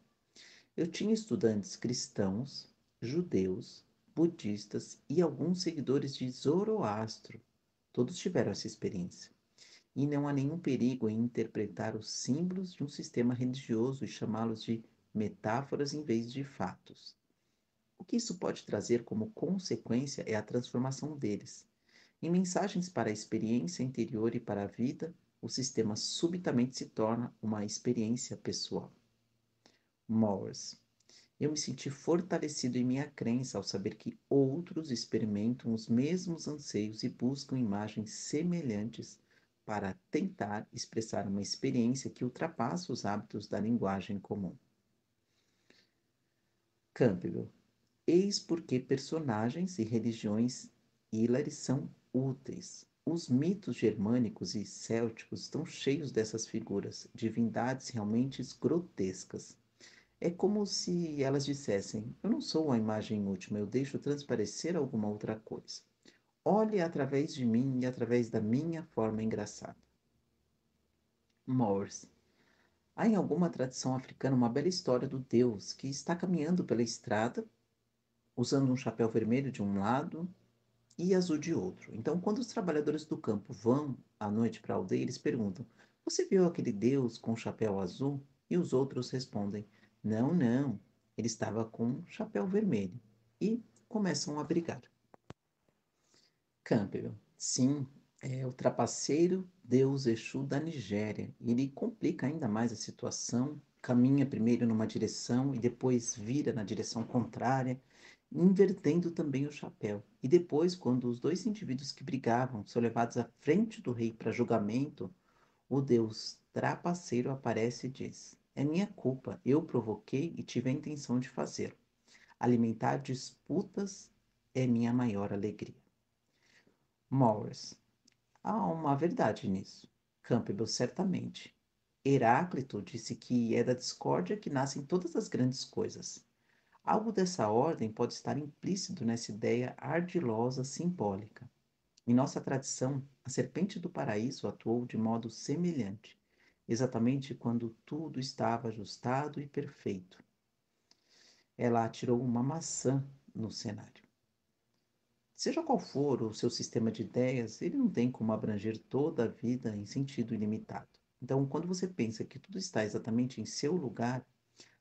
Eu tinha estudantes cristãos, judeus, budistas e alguns seguidores de Zoroastro. Todos tiveram essa experiência. E não há nenhum perigo em interpretar os símbolos de um sistema religioso e chamá-los de metáforas em vez de fatos. O que isso pode trazer como consequência é a transformação deles. Em mensagens para a experiência interior e para a vida, o sistema subitamente se torna uma experiência pessoal. Morris. Eu me senti fortalecido em minha crença ao saber que outros experimentam os mesmos anseios e buscam imagens semelhantes para tentar expressar uma experiência que ultrapassa os hábitos da linguagem comum. Campbell. Eis porque personagens e religiões hilares são úteis. Os mitos germânicos e célticos estão cheios dessas figuras, divindades realmente grotescas. É como se elas dissessem: eu não sou uma imagem última, eu deixo transparecer alguma outra coisa. Olhe através de mim e através da minha forma engraçada. Morse. Há em alguma tradição africana uma bela história do Deus que está caminhando pela estrada, usando um chapéu vermelho de um lado e azul de outro. Então, quando os trabalhadores do campo vão à noite para a aldeia, eles perguntam: você viu aquele Deus com o chapéu azul? E os outros respondem: não, não, ele estava com um chapéu vermelho. E começam a brigar. Campbell, sim, é o trapaceiro Deus Exu da Nigéria. E ele complica ainda mais a situação, caminha primeiro numa direção e depois vira na direção contrária, invertendo também o chapéu. E depois, quando os dois indivíduos que brigavam são levados à frente do rei para julgamento, o Deus trapaceiro aparece e diz: é minha culpa, eu provoquei e tive a intenção de fazer. Alimentar disputas é minha maior alegria. Morris. Há uma verdade nisso. Campbell, certamente. Heráclito disse que é da discórdia que nascem todas as grandes coisas. Algo dessa ordem pode estar implícito nessa ideia ardilosa simbólica. Em nossa tradição, a serpente do paraíso atuou de modo semelhante, exatamente quando tudo estava ajustado e perfeito. Ela atirou uma maçã no cenário. Seja qual for o seu sistema de ideias, ele não tem como abranger toda a vida em sentido ilimitado. Então, quando você pensa que tudo está exatamente em seu lugar,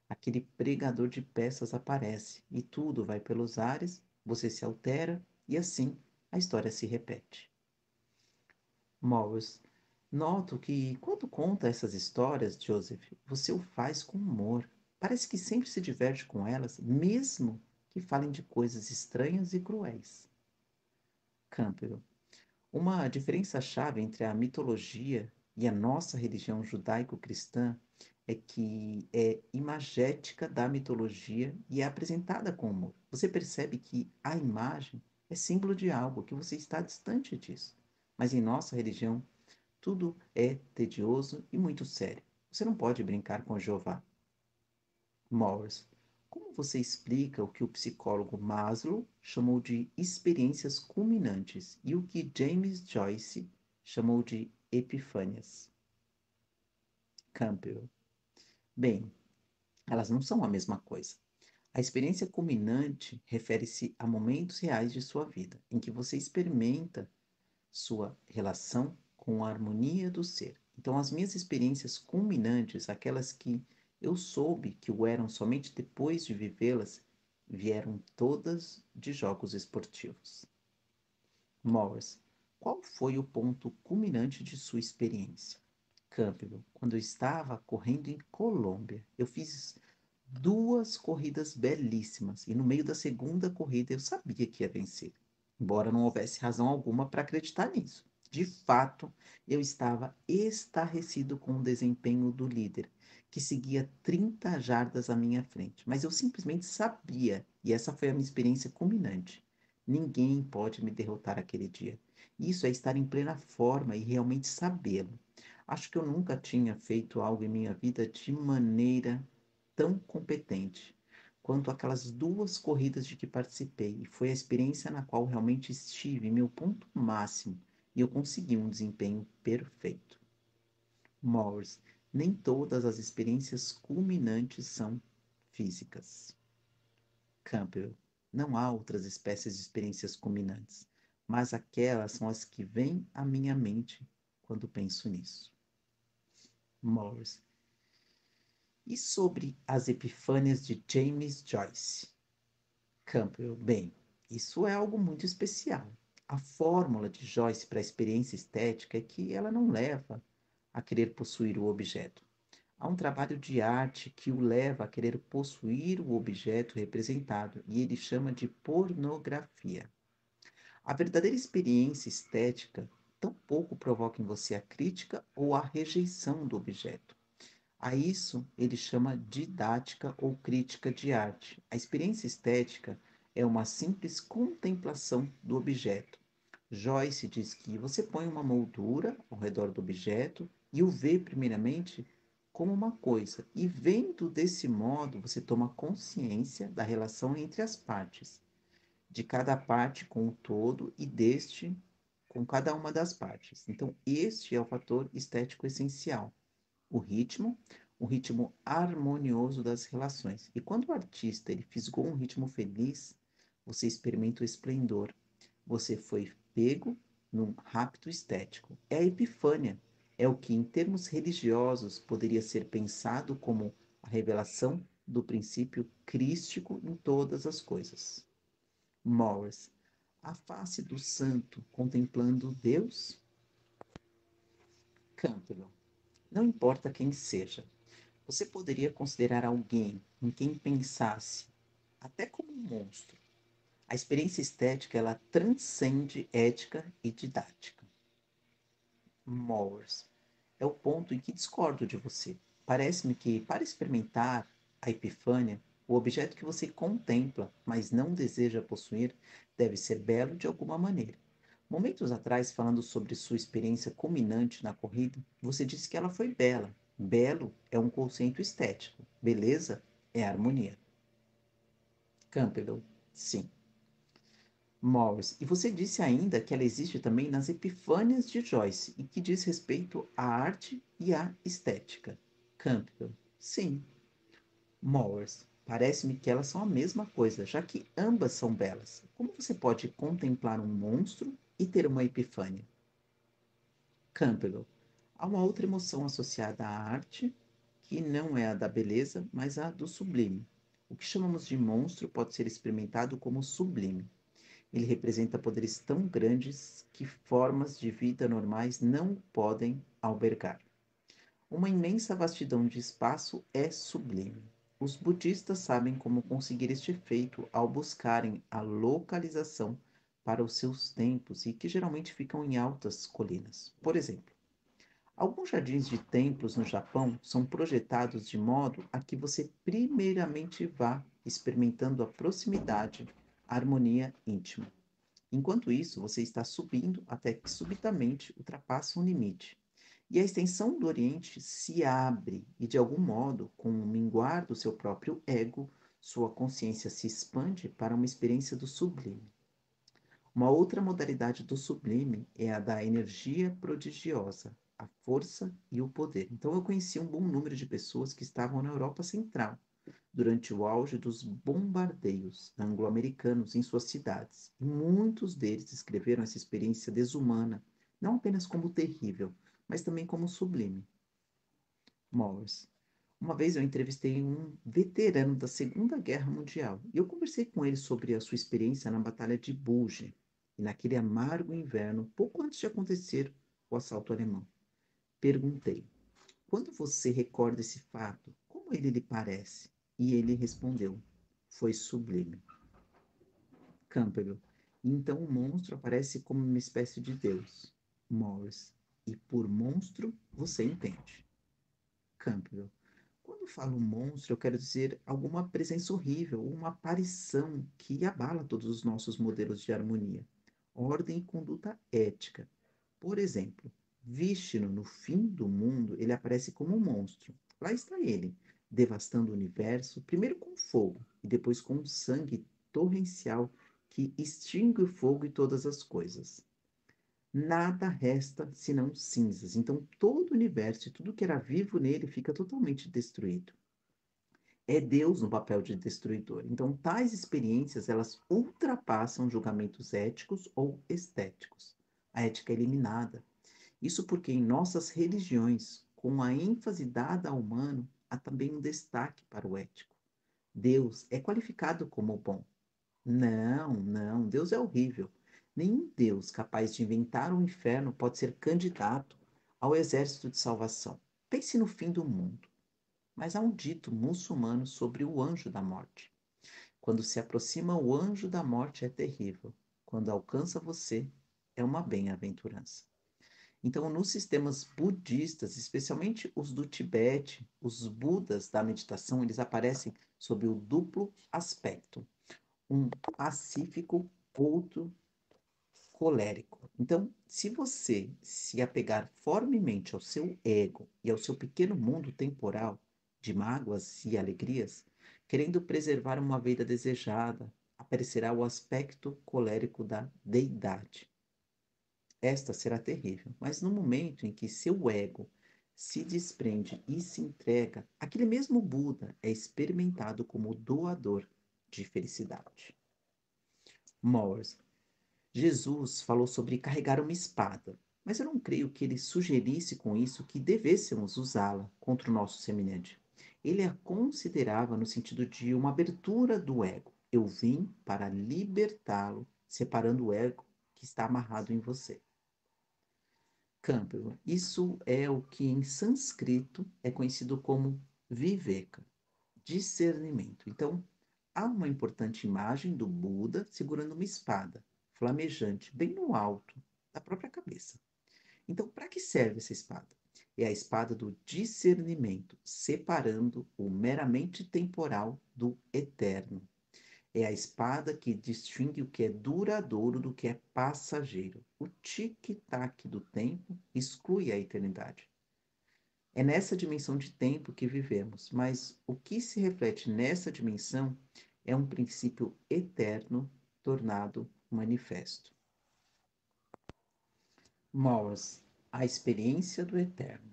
aquele pregador de peças aparece e tudo vai pelos ares, você se altera e assim a história se repete. Morris, noto que quando conta essas histórias, Joseph, você o faz com humor. Parece que sempre se diverte com elas, mesmo que falem de coisas estranhas e cruéis. Campbell. Uma diferença-chave entre a mitologia e a nossa religião judaico-cristã é que é imagética da mitologia e é apresentada com humor. Você percebe que a imagem é símbolo de algo, que você está distante disso. Mas em nossa religião, tudo é tedioso e muito sério. Você não pode brincar com Jeová. Morris, como você explica o que o psicólogo Maslow chamou de experiências culminantes e o que James Joyce chamou de epifânias? Campbell. Bem, elas não são a mesma coisa. A experiência culminante refere-se a momentos reais de sua vida, em que você experimenta sua relação com a harmonia do ser. Então, as minhas experiências culminantes, aquelas que eu soube que o eram somente depois de vivê-las, vieram todas de jogos esportivos. Morris, qual foi o ponto culminante de sua experiência? Campbell, quando eu estava correndo em Colômbia, eu fiz duas corridas belíssimas e no meio da segunda corrida eu sabia que ia vencer, embora não houvesse razão alguma para acreditar nisso. De fato, eu estava estarrecido com o desempenho do líder, que seguia 30 jardas à minha frente, mas eu simplesmente sabia, e essa foi a minha experiência culminante. Ninguém pode me derrotar aquele dia. Isso é estar em plena forma e realmente sabê-lo. Acho que eu nunca tinha feito algo em minha vida de maneira tão competente quanto aquelas duas corridas de que participei. E foi a experiência na qual realmente estive em meu ponto máximo e eu consegui um desempenho perfeito. Morris, nem todas as experiências culminantes são físicas. Campbell, não há outras espécies de experiências culminantes, mas aquelas são as que vêm à minha mente quando penso nisso. Morris, e sobre as epifânias de James Joyce? Campbell, bem, isso é algo muito especial. A fórmula de Joyce para a experiência estética é que ela não leva a querer possuir o objeto. Há um trabalho de arte que o leva a querer possuir o objeto representado e ele chama de pornografia. A verdadeira experiência estética tampouco provoca em você a crítica ou a rejeição do objeto. A isso ele chama didática ou crítica de arte. A experiência estética é uma simples contemplação do objeto. Joyce diz que você põe uma moldura ao redor do objeto e o vê primeiramente como uma coisa, e vendo desse modo você toma consciência da relação entre as partes, de cada parte com o todo e deste com cada uma das partes. Então, este é o fator estético essencial, o ritmo harmonioso das relações. E quando o artista ele fisgou um ritmo feliz, você experimenta o esplendor. Você foi pego num rapto estético. É a epifânia. É o que, em termos religiosos, poderia ser pensado como a revelação do princípio crístico em todas as coisas. Morris, a face do santo contemplando Deus? Campbell, não importa quem seja, você poderia considerar alguém em quem pensasse, até como um monstro. A experiência estética ela transcende ética e didática. Morris, é o ponto em que discordo de você. Parece-me que, para experimentar a epifânia, o objeto que você contempla, mas não deseja possuir, deve ser belo de alguma maneira. Momentos atrás, falando sobre sua experiência culminante na corrida, você disse que ela foi bela. Belo é um conceito estético. Beleza é harmonia. Campbell, sim. Morris, e você disse ainda que ela existe também nas Epifânias de Joyce e que diz respeito à arte e à estética. Campbell, sim. Morris, parece-me que elas são a mesma coisa, já que ambas são belas. Como você pode contemplar um monstro e ter uma epifânia? Campbell, há uma outra emoção associada à arte, que não é a da beleza, mas a do sublime. O que chamamos de monstro pode ser experimentado como sublime. Ele representa poderes tão grandes que formas de vida normais não podem albergar. Uma imensa vastidão de espaço é sublime. Os budistas sabem como conseguir este efeito ao buscarem a localização para os seus templos e que geralmente ficam em altas colinas. Por exemplo, alguns jardins de templos no Japão são projetados de modo a que você primeiramente vá experimentando a proximidade, a harmonia íntima. Enquanto isso, você está subindo até que subitamente ultrapassa um limite. E a extensão do Oriente se abre e, de algum modo, com o minguar do seu próprio ego, sua consciência se expande para uma experiência do sublime. Uma outra modalidade do sublime é a da energia prodigiosa, a força e o poder. Então, eu conheci um bom número de pessoas que estavam na Europa Central, durante o auge dos bombardeios anglo-americanos em suas cidades. E muitos deles descreveram essa experiência desumana, não apenas como terrível, mas também como sublime. Morris. Uma vez eu entrevistei um veterano da Segunda Guerra Mundial e eu conversei com ele sobre a sua experiência na Batalha de Bulge e naquele amargo inverno, pouco antes de acontecer o assalto alemão. Perguntei: quando você recorda esse fato, como ele lhe parece? E ele respondeu: foi sublime. Campbell. Então o monstro aparece como uma espécie de Deus. Morris. E por monstro você entende. Campbell. Quando falo monstro, eu quero dizer alguma presença horrível, uma aparição que abala todos os nossos modelos de harmonia, ordem e conduta ética. Por exemplo, Vishnu, no fim do mundo, ele aparece como um monstro. Lá está ele, devastando o universo, primeiro com fogo e depois com sangue torrencial que extingue o fogo e todas as coisas. Nada resta senão cinzas. Então todo o universo e tudo que era vivo nele fica totalmente destruído. É Deus no papel de destruidor. Então tais experiências, elas ultrapassam julgamentos éticos ou estéticos. A ética é eliminada. Isso porque em nossas religiões, com a ênfase dada ao humano, há também um destaque para o ético. Deus é qualificado como bom. Não, não, Deus é horrível. Nenhum Deus capaz de inventar um inferno pode ser candidato ao exército de salvação. Pense no fim do mundo. Mas há um dito muçulmano sobre o anjo da morte. Quando se aproxima o anjo da morte é terrível. Quando alcança você, é uma bem-aventurança. Então, nos sistemas budistas, especialmente os do Tibete, os Budas da meditação, eles aparecem sob o duplo aspecto: um pacífico, outro colérico. Então, se você se apegar fortemente ao seu ego e ao seu pequeno mundo temporal de mágoas e alegrias, querendo preservar uma vida desejada, aparecerá o aspecto colérico da deidade. Esta será terrível, mas no momento em que seu ego se desprende e se entrega, aquele mesmo Buda é experimentado como doador de felicidade. Morse. Jesus falou sobre carregar uma espada, mas eu não creio que ele sugerisse com isso que devêssemos usá-la contra o nosso semelhante. Ele a considerava no sentido de uma abertura do ego. Eu vim para libertá-lo, separando o ego que está amarrado em você. Campbell, isso é o que em sânscrito é conhecido como viveka, discernimento. Então, há uma importante imagem do Buda segurando uma espada, flamejante, bem no alto da própria cabeça. Então, para que serve essa espada? É a espada do discernimento, separando o meramente temporal do eterno. É a espada que distingue o que é duradouro do que é passageiro. O tic-tac do tempo exclui a eternidade. É nessa dimensão de tempo que vivemos, mas o que se reflete nessa dimensão é um princípio eterno tornado manifesto. Morris, a experiência do eterno.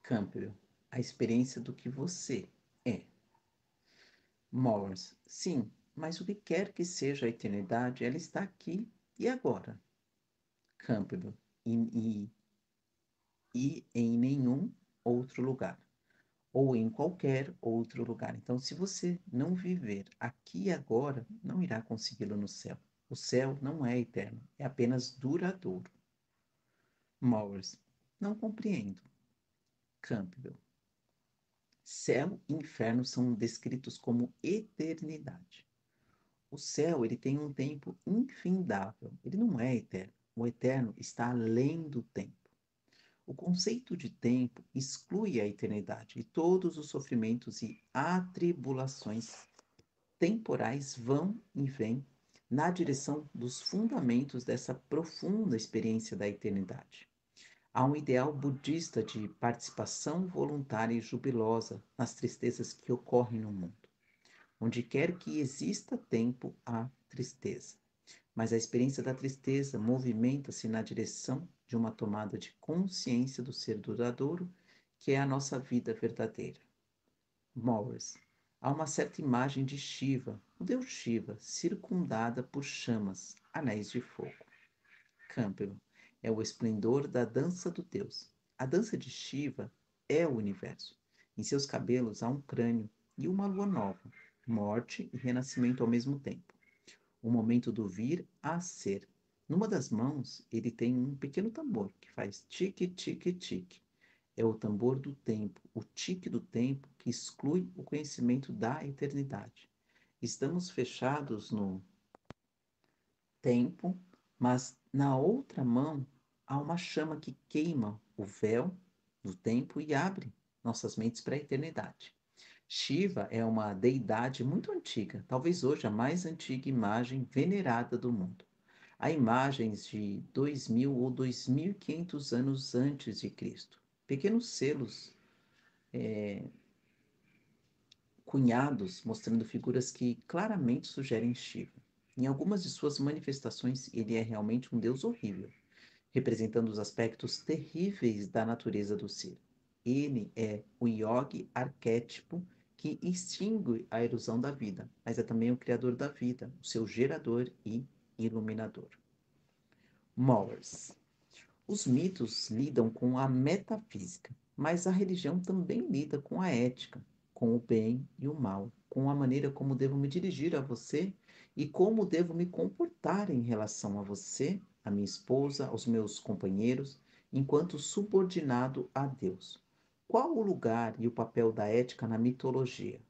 Campbell, a experiência do que você é. Morris, sim, mas o que quer que seja a eternidade, ela está aqui e agora. Campbell, e em nenhum outro lugar, ou em qualquer outro lugar. Então, se você não viver aqui e agora, não irá consegui-lo no céu. O céu não é eterno, é apenas duradouro. Morris, não compreendo. Campbell, céu e inferno são descritos como eternidade. O céu, ele tem um tempo infindável, ele não é eterno. O eterno está além do tempo. O conceito de tempo exclui a eternidade e todos os sofrimentos e atribulações temporais vão e vêm na direção dos fundamentos dessa profunda experiência da eternidade. Há um ideal budista de participação voluntária e jubilosa nas tristezas que ocorrem no mundo. Onde quer que exista tempo, há tristeza. Mas a experiência da tristeza movimenta-se na direção de uma tomada de consciência do ser duradouro, que é a nossa vida verdadeira. Morris. Há uma certa imagem de Shiva, o deus Shiva, circundada por chamas, anéis de fogo. Campbell. É o esplendor da dança do deus. A dança de Shiva é o universo. Em seus cabelos há um crânio e uma lua nova, morte e renascimento ao mesmo tempo. O momento do vir a ser. Numa das mãos, ele tem um pequeno tambor que faz tique, tique, tique. É o tambor do tempo, o tique do tempo que exclui o conhecimento da eternidade. Estamos fechados no tempo, mas na outra mão há uma chama que queima o véu do tempo e abre nossas mentes para a eternidade. Shiva é uma deidade muito antiga, talvez hoje a mais antiga imagem venerada do mundo. Há imagens de 2000 ou 2500 anos antes de Cristo. Pequenos selos cunhados mostrando figuras que claramente sugerem Shiva. Em algumas de suas manifestações, ele é realmente um deus horrível, representando os aspectos terríveis da natureza do ser. Ele é o yogi arquétipo que extingue a erosão da vida, mas é também o criador da vida, o seu gerador e iluminador. Mowers. Os mitos lidam com a metafísica, mas a religião também lida com a ética, com o bem e o mal, com a maneira como devo me dirigir a você e como devo me comportar em relação a você, a minha esposa, aos meus companheiros, enquanto subordinado a Deus. Qual o lugar e o papel da ética na mitologia?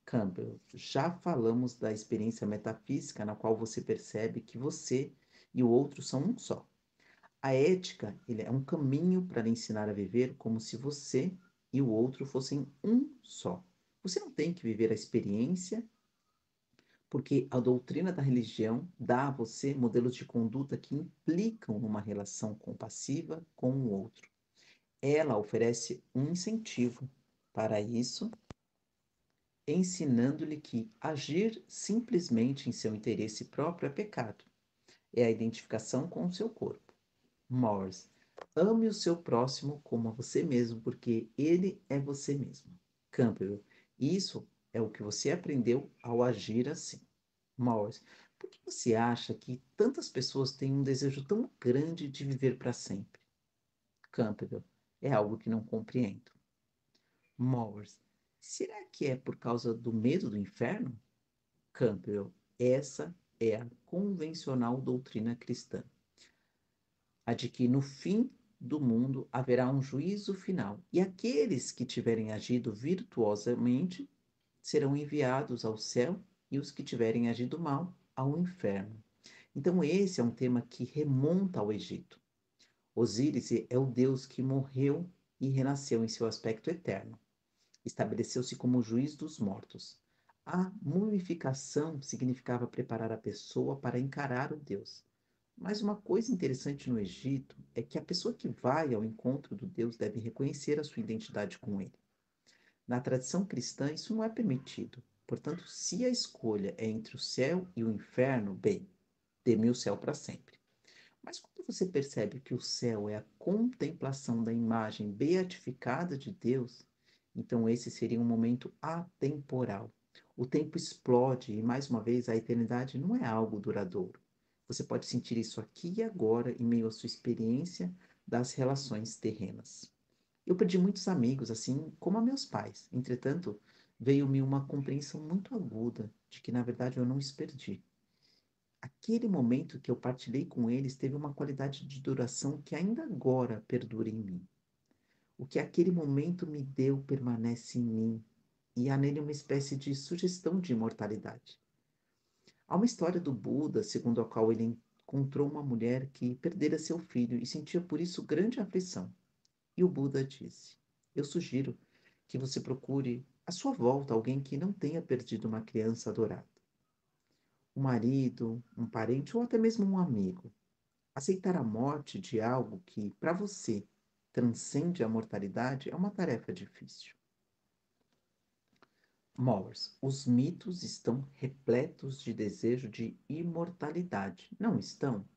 Campbell, já falamos da experiência metafísica na qual você percebe que você e o outro são um só. A ética, ele é um caminho para lhe ensinar a viver como se você e o outro fossem um só. Você não tem que viver a experiência, porque a doutrina da religião dá a você modelos de conduta que implicam numa relação compassiva com o outro. Ela oferece um incentivo para isso, ensinando-lhe que agir simplesmente em seu interesse próprio é pecado. É a identificação com o seu corpo. Morse. Ame o seu próximo como a você mesmo, porque ele é você mesmo. Campbell. Isso é o que você aprendeu ao agir assim. Morse. Por que você acha que tantas pessoas têm um desejo tão grande de viver para sempre? Campbell. É algo que não compreendo. Morse. Será que é por causa do medo do inferno? Campbell. Essa é a convencional doutrina cristã, a de que no fim do mundo haverá um juízo final, e aqueles que tiverem agido virtuosamente serão enviados ao céu, e os que tiverem agido mal ao inferno. Então, esse é um tema que remonta ao Egito. Osíris é o deus que morreu e renasceu em seu aspecto eterno. Estabeleceu-se como juiz dos mortos. A mumificação significava preparar a pessoa para encarar o Deus. Mas uma coisa interessante no Egito é que a pessoa que vai ao encontro do Deus deve reconhecer a sua identidade com ele. Na tradição cristã, isso não é permitido. Portanto, se a escolha é entre o céu e o inferno, bem, teme o céu para sempre. Mas quando você percebe que o céu é a contemplação da imagem beatificada de Deus, então esse seria um momento atemporal. O tempo explode e, mais uma vez, a eternidade não é algo duradouro. Você pode sentir isso aqui e agora, em meio à sua experiência das relações terrenas. Eu perdi muitos amigos, assim como a meus pais. Entretanto, veio-me uma compreensão muito aguda de que, na verdade, eu não os perdi. Aquele momento que eu partilhei com eles teve uma qualidade de duração que ainda agora perdura em mim. O que aquele momento me deu permanece em mim, e há nele uma espécie de sugestão de imortalidade. Há uma história do Buda, segundo a qual ele encontrou uma mulher que perdera seu filho e sentia por isso grande aflição. E o Buda disse: Eu sugiro que você procure à sua volta alguém que não tenha perdido uma criança adorada. Um marido, um parente ou até mesmo um amigo. Aceitar a morte de algo que, para você, transcende a mortalidade é uma tarefa difícil. Morris, os mitos estão repletos de desejo de imortalidade, não estão?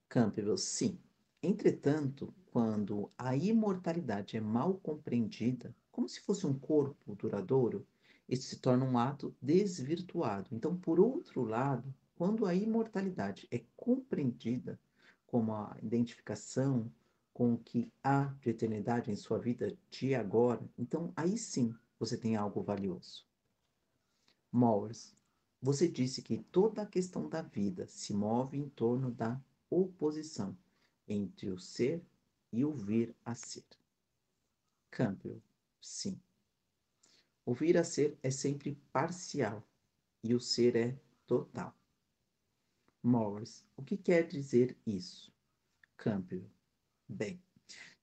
Campbell, sim. Entretanto, quando a imortalidade é mal compreendida, como se fosse um corpo duradouro, isso se torna um ato desvirtuado. Então, por outro lado, quando a imortalidade é compreendida como a identificação com o que há de eternidade em sua vida de agora, então aí sim você tem algo valioso. Morris, você disse que toda a questão da vida se move em torno da oposição entre o ser e o vir a ser. Campbell, sim. O vir a ser é sempre parcial e o ser é total. Morris, o que quer dizer isso? Campbell, bem,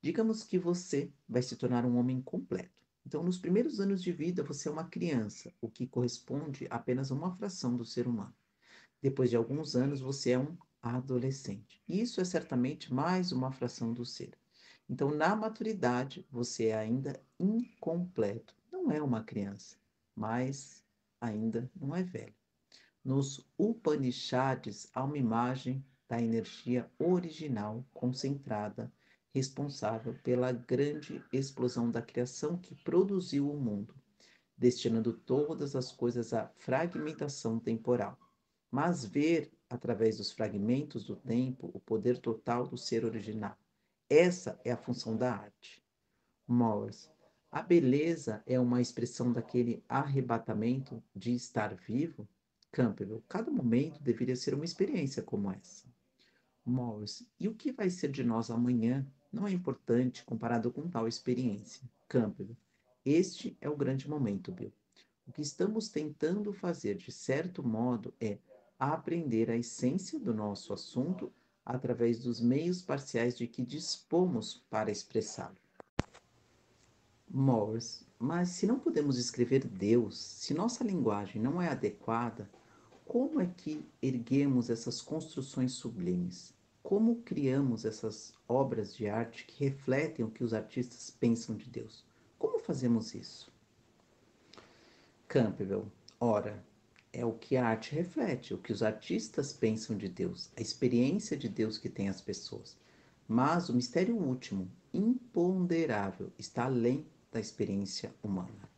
digamos que você vai se tornar um homem completo. Então, nos primeiros anos de vida, você é uma criança, o que corresponde a apenas uma fração do ser humano. Depois de alguns anos, você é um adolescente. Isso é certamente mais uma fração do ser. Então, na maturidade, você é ainda incompleto. Não é uma criança, mas ainda não é velho. Nos Upanishads há uma imagem da energia original concentrada, responsável pela grande explosão da criação que produziu o mundo, destinando todas as coisas à fragmentação temporal, mas ver, através dos fragmentos do tempo, o poder total do ser original. Essa é a função da arte. Morris. A beleza é uma expressão daquele arrebatamento de estar vivo? Campbell. Cada momento deveria ser uma experiência como essa. Morris. E o que vai ser de nós amanhã não é importante comparado com tal experiência. Campbell. Este é o grande momento, Bill. O que estamos tentando fazer, de certo modo, é aprender a essência do nosso assunto através dos meios parciais de que dispomos para expressá-lo. Morris, mas se não podemos escrever Deus, se nossa linguagem não é adequada, como é que erguemos essas construções sublimes? Como criamos essas obras de arte que refletem o que os artistas pensam de Deus? Como fazemos isso? Campbell, ora, é o que a arte reflete, o que os artistas pensam de Deus, a experiência de Deus que tem as pessoas. Mas o mistério último, imponderável, está além da experiência humana.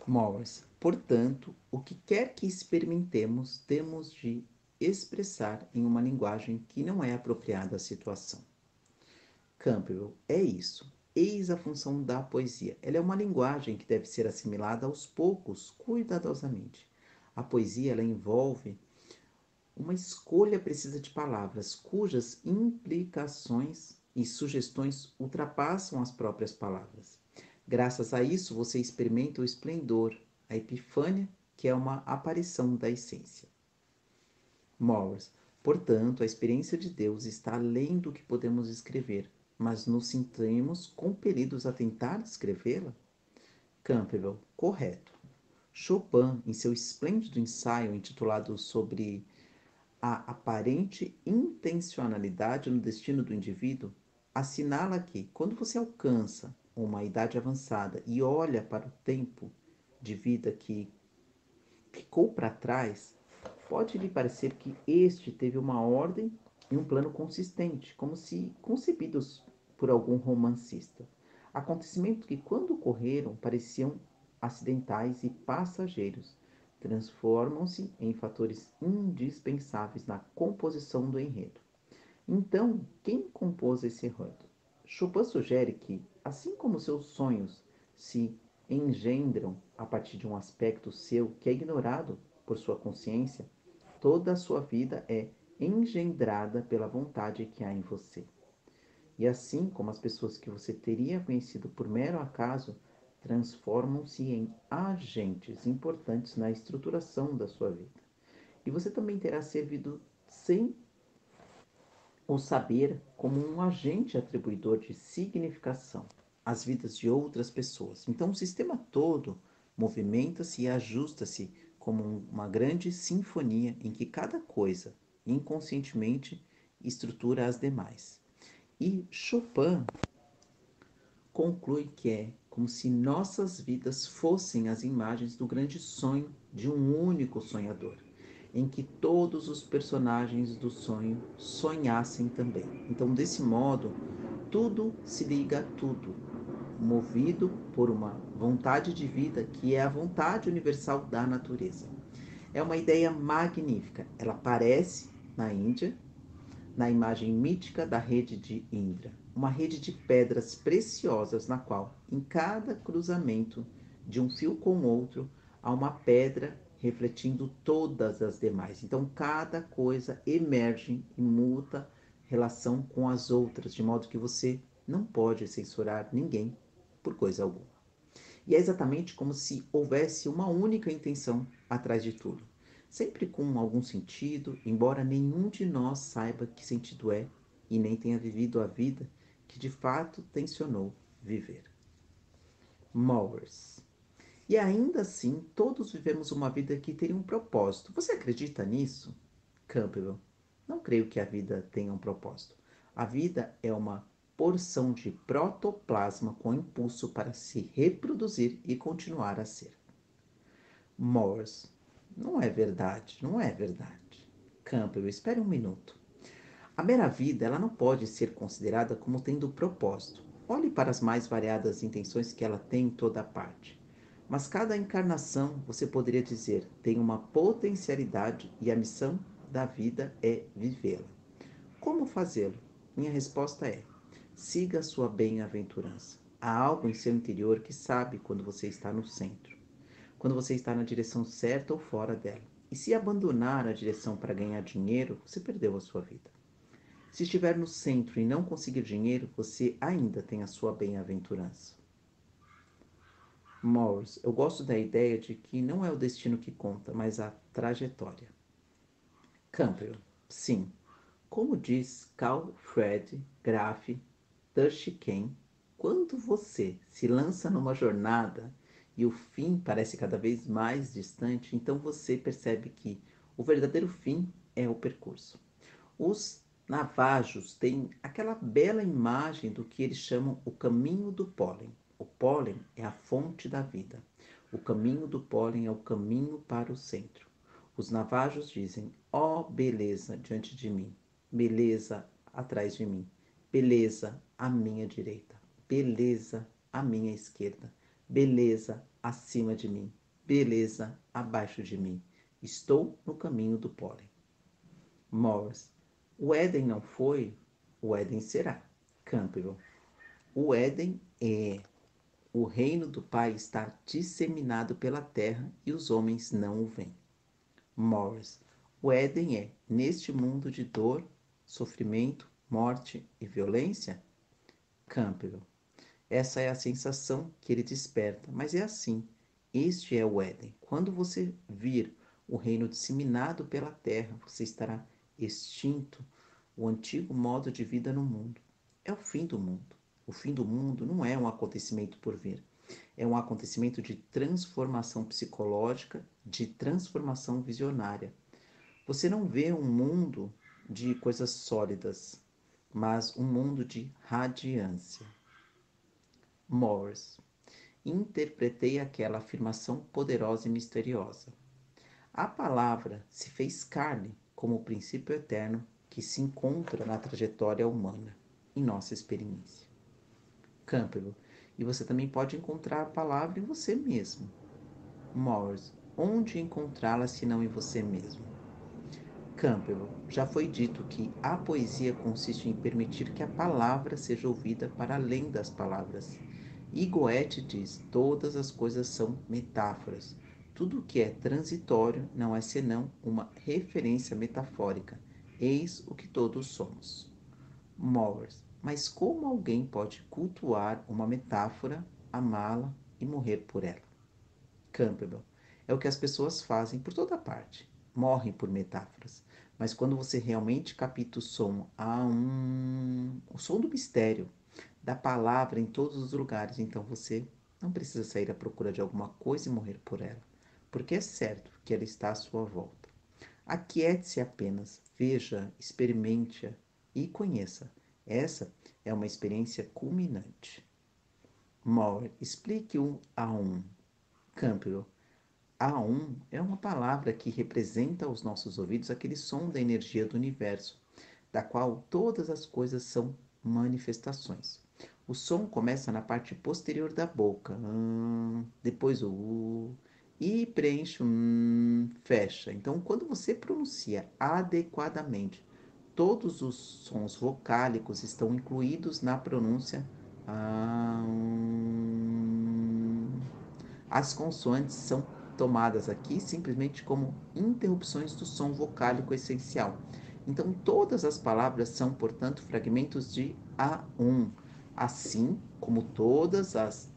Morris, portanto, o que quer que experimentemos, temos de expressar em uma linguagem que não é apropriada à situação. Campbell, é isso. Eis a função da poesia. Ela é uma linguagem que deve ser assimilada aos poucos, cuidadosamente. A poesia, ela envolve uma escolha precisa de palavras cujas implicações e sugestões ultrapassam as próprias palavras. Graças a isso, você experimenta o esplendor, a epifânia, que é uma aparição da essência. Morris. Portanto, a experiência de Deus está além do que podemos escrever, mas nos sentimos compelidos a tentar descrevê-la? Campbell. Correto. Chopin, em seu esplêndido ensaio intitulado Sobre a aparente intencionalidade no destino do indivíduo, assinala que, quando você alcança uma idade avançada e olha para o tempo de vida que ficou para trás, pode lhe parecer que este teve uma ordem e um plano consistente, como se concebidos por algum romancista. Acontecimentos que, quando ocorreram, pareciam acidentais e passageiros, transformam-se em fatores indispensáveis na composição do enredo. Então, quem compôs esse enredo? Chopin sugere que, assim como seus sonhos se engendram a partir de um aspecto seu que é ignorado por sua consciência, toda a sua vida é engendrada pela vontade que há em você. E assim como as pessoas que você teria conhecido por mero acaso transformam-se em agentes importantes na estruturação da sua vida. E você também terá servido sem o saber como um agente atribuidor de significação às vidas de outras pessoas. Então, o sistema todo movimenta-se e ajusta-se como uma grande sinfonia em que cada coisa, inconscientemente, estrutura as demais. E Chopin conclui que é como se nossas vidas fossem as imagens do grande sonho de um único sonhador, em que todos os personagens do sonho sonhassem também. Então, desse modo, tudo se liga a tudo, movido por uma vontade de vida que é a vontade universal da natureza. É uma ideia magnífica. Ela aparece na Índia, na imagem mítica da rede de Indra, uma rede de pedras preciosas na qual, em cada cruzamento de um fio com outro, há uma pedra refletindo todas as demais. Então, cada coisa emerge e muta relação com as outras, de modo que você não pode censurar ninguém por coisa alguma. E é exatamente como se houvesse uma única intenção atrás de tudo, sempre com algum sentido, embora nenhum de nós saiba que sentido é e nem tenha vivido a vida que de fato tensionou viver. Mowers. E ainda assim, todos vivemos uma vida que teria um propósito. Você acredita nisso? Campbell. Não creio que a vida tenha um propósito. A vida é uma porção de protoplasma com impulso para se reproduzir e continuar a ser. Morse. Não é verdade, não é verdade. Campbell, espere um minuto. A mera vida, ela não pode ser considerada como tendo propósito. Olhe para as mais variadas intenções que ela tem em toda parte. Mas cada encarnação, você poderia dizer, tem uma potencialidade e a missão da vida é vivê-la. Como fazê-lo? Minha resposta é: siga a sua bem-aventurança. Há algo em seu interior que sabe quando você está no centro, quando você está na direção certa ou fora dela. E se abandonar a direção para ganhar dinheiro, você perdeu a sua vida. Se estiver no centro e não conseguir dinheiro, você ainda tem a sua bem-aventurança. Morris, eu gosto da ideia de que não é o destino que conta, mas a trajetória. Campbell, sim. Como diz Carl Fred Graf Turschiken, quando você se lança numa jornada e o fim parece cada vez mais distante, então você percebe que o verdadeiro fim é o percurso. Os navajos têm aquela bela imagem do que eles chamam o caminho do pólen. O pólen é a fonte da vida. O caminho do pólen é o caminho para o centro. Os navajos dizem: ó beleza diante de mim, beleza atrás de mim, beleza à minha direita, beleza à minha esquerda, beleza acima de mim, beleza abaixo de mim. Estou no caminho do pólen. Morris. O Éden não foi, o Éden será. Campbell. O Éden é. O reino do Pai está disseminado pela terra e os homens não o veem. Morris. O Éden é, neste mundo de dor, sofrimento, morte e violência? Campbell. Essa é a sensação que ele desperta, mas é assim. Este é o Éden. Quando você vir o reino disseminado pela terra, você estará extinto o antigo modo de vida no mundo. É o fim do mundo. O fim do mundo não é um acontecimento por vir. É um acontecimento de transformação psicológica, de transformação visionária. Você não vê um mundo de coisas sólidas, mas um mundo de radiância. Morris. Interpretei aquela afirmação poderosa e misteriosa. A palavra se fez carne como o princípio eterno que se encontra na trajetória humana, em nossa experiência. Campbell. E você também pode encontrar a palavra em você mesmo. Morris. Onde encontrá-la se não em você mesmo? Campbell. Já foi dito que a poesia consiste em permitir que a palavra seja ouvida para além das palavras. E Goethe diz: todas as coisas são metáforas. Tudo o que é transitório não é senão uma referência metafórica. Eis o que todos somos. Morris. Mas como alguém pode cultuar uma metáfora, amá-la e morrer por ela? Campbell. É o que as pessoas fazem por toda parte. Morrem por metáforas. Mas quando você realmente capta o som, o som do mistério, da palavra em todos os lugares, então você não precisa sair à procura de alguma coisa e morrer por ela. porque é certo que ela está à sua volta. Aquiete-se apenas, veja, experimente-a e conheça. Essa é uma experiência culminante. Moore, explique o A1. Campbell, A1 é uma palavra que representa aos nossos ouvidos aquele som da energia do universo, da qual todas as coisas são manifestações. O som começa na parte posterior da boca, depois o e preenche o fecha. Então, quando você pronuncia adequadamente, todos os sons vocálicos estão incluídos na pronúncia. Ah, as consoantes são tomadas aqui simplesmente como interrupções do som vocálico essencial. Então, todas as palavras são, portanto, fragmentos de A1, assim como todas as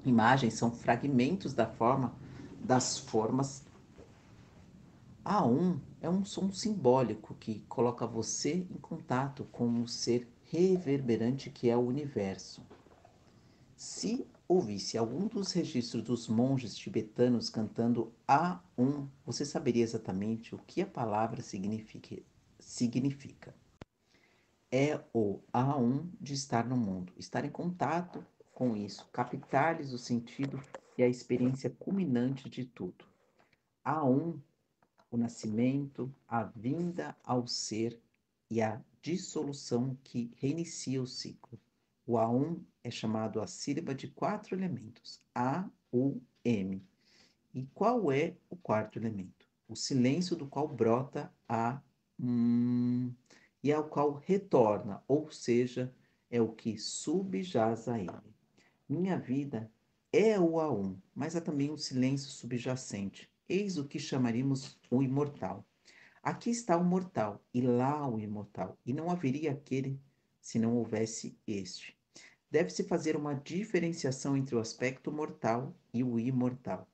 imagens são fragmentos das formas. A1 é um som simbólico que coloca você em contato com o ser reverberante que é o universo. Se ouvisse algum dos registros dos monges tibetanos cantando A1, você saberia exatamente o que a palavra significa. É o A1 de estar no mundo, estar em contato com isso, captar-lhes o sentido e a experiência culminante de tudo. A1, o nascimento, a vinda ao ser e a dissolução que reinicia o ciclo. O A1 é chamado a sílaba de 4 elementos, A, U, M. E qual é o quarto elemento? O silêncio do qual brota a e ao qual retorna, ou seja, é o que subjaz a ele. Minha vida é o A1, mas há também um silêncio subjacente. Eis o que chamaríamos o imortal. Aqui está o mortal, e lá o imortal, e não haveria aquele se não houvesse este. Deve-se fazer uma diferenciação entre o aspecto mortal e o imortal,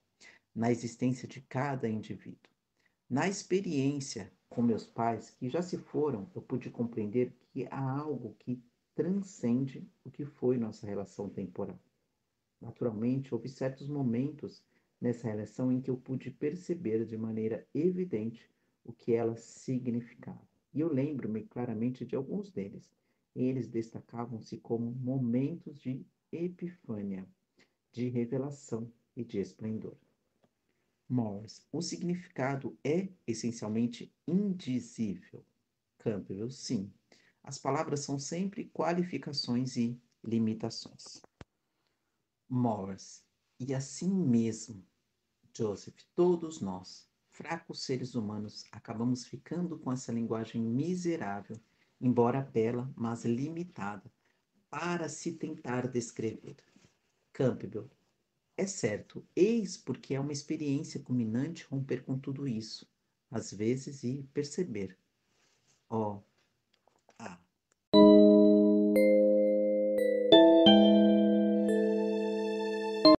na existência de cada indivíduo. Na experiência com meus pais, que já se foram, eu pude compreender que há algo que transcende o que foi nossa relação temporal. Naturalmente, houve certos momentos nessa relação em que eu pude perceber de maneira evidente o que ela significava. E eu lembro-me claramente de alguns deles. Eles destacavam-se como momentos de epifânia, de revelação e de esplendor. Morse, o significado é essencialmente indizível. Campbell, sim. As palavras são sempre qualificações e limitações. Morse, e assim mesmo, Joseph, todos nós, fracos seres humanos, acabamos ficando com essa linguagem miserável, embora bela, mas limitada, para se tentar descrever. Campbell, é certo, eis porque é uma experiência culminante romper com tudo isso, às vezes, e perceber. Oh,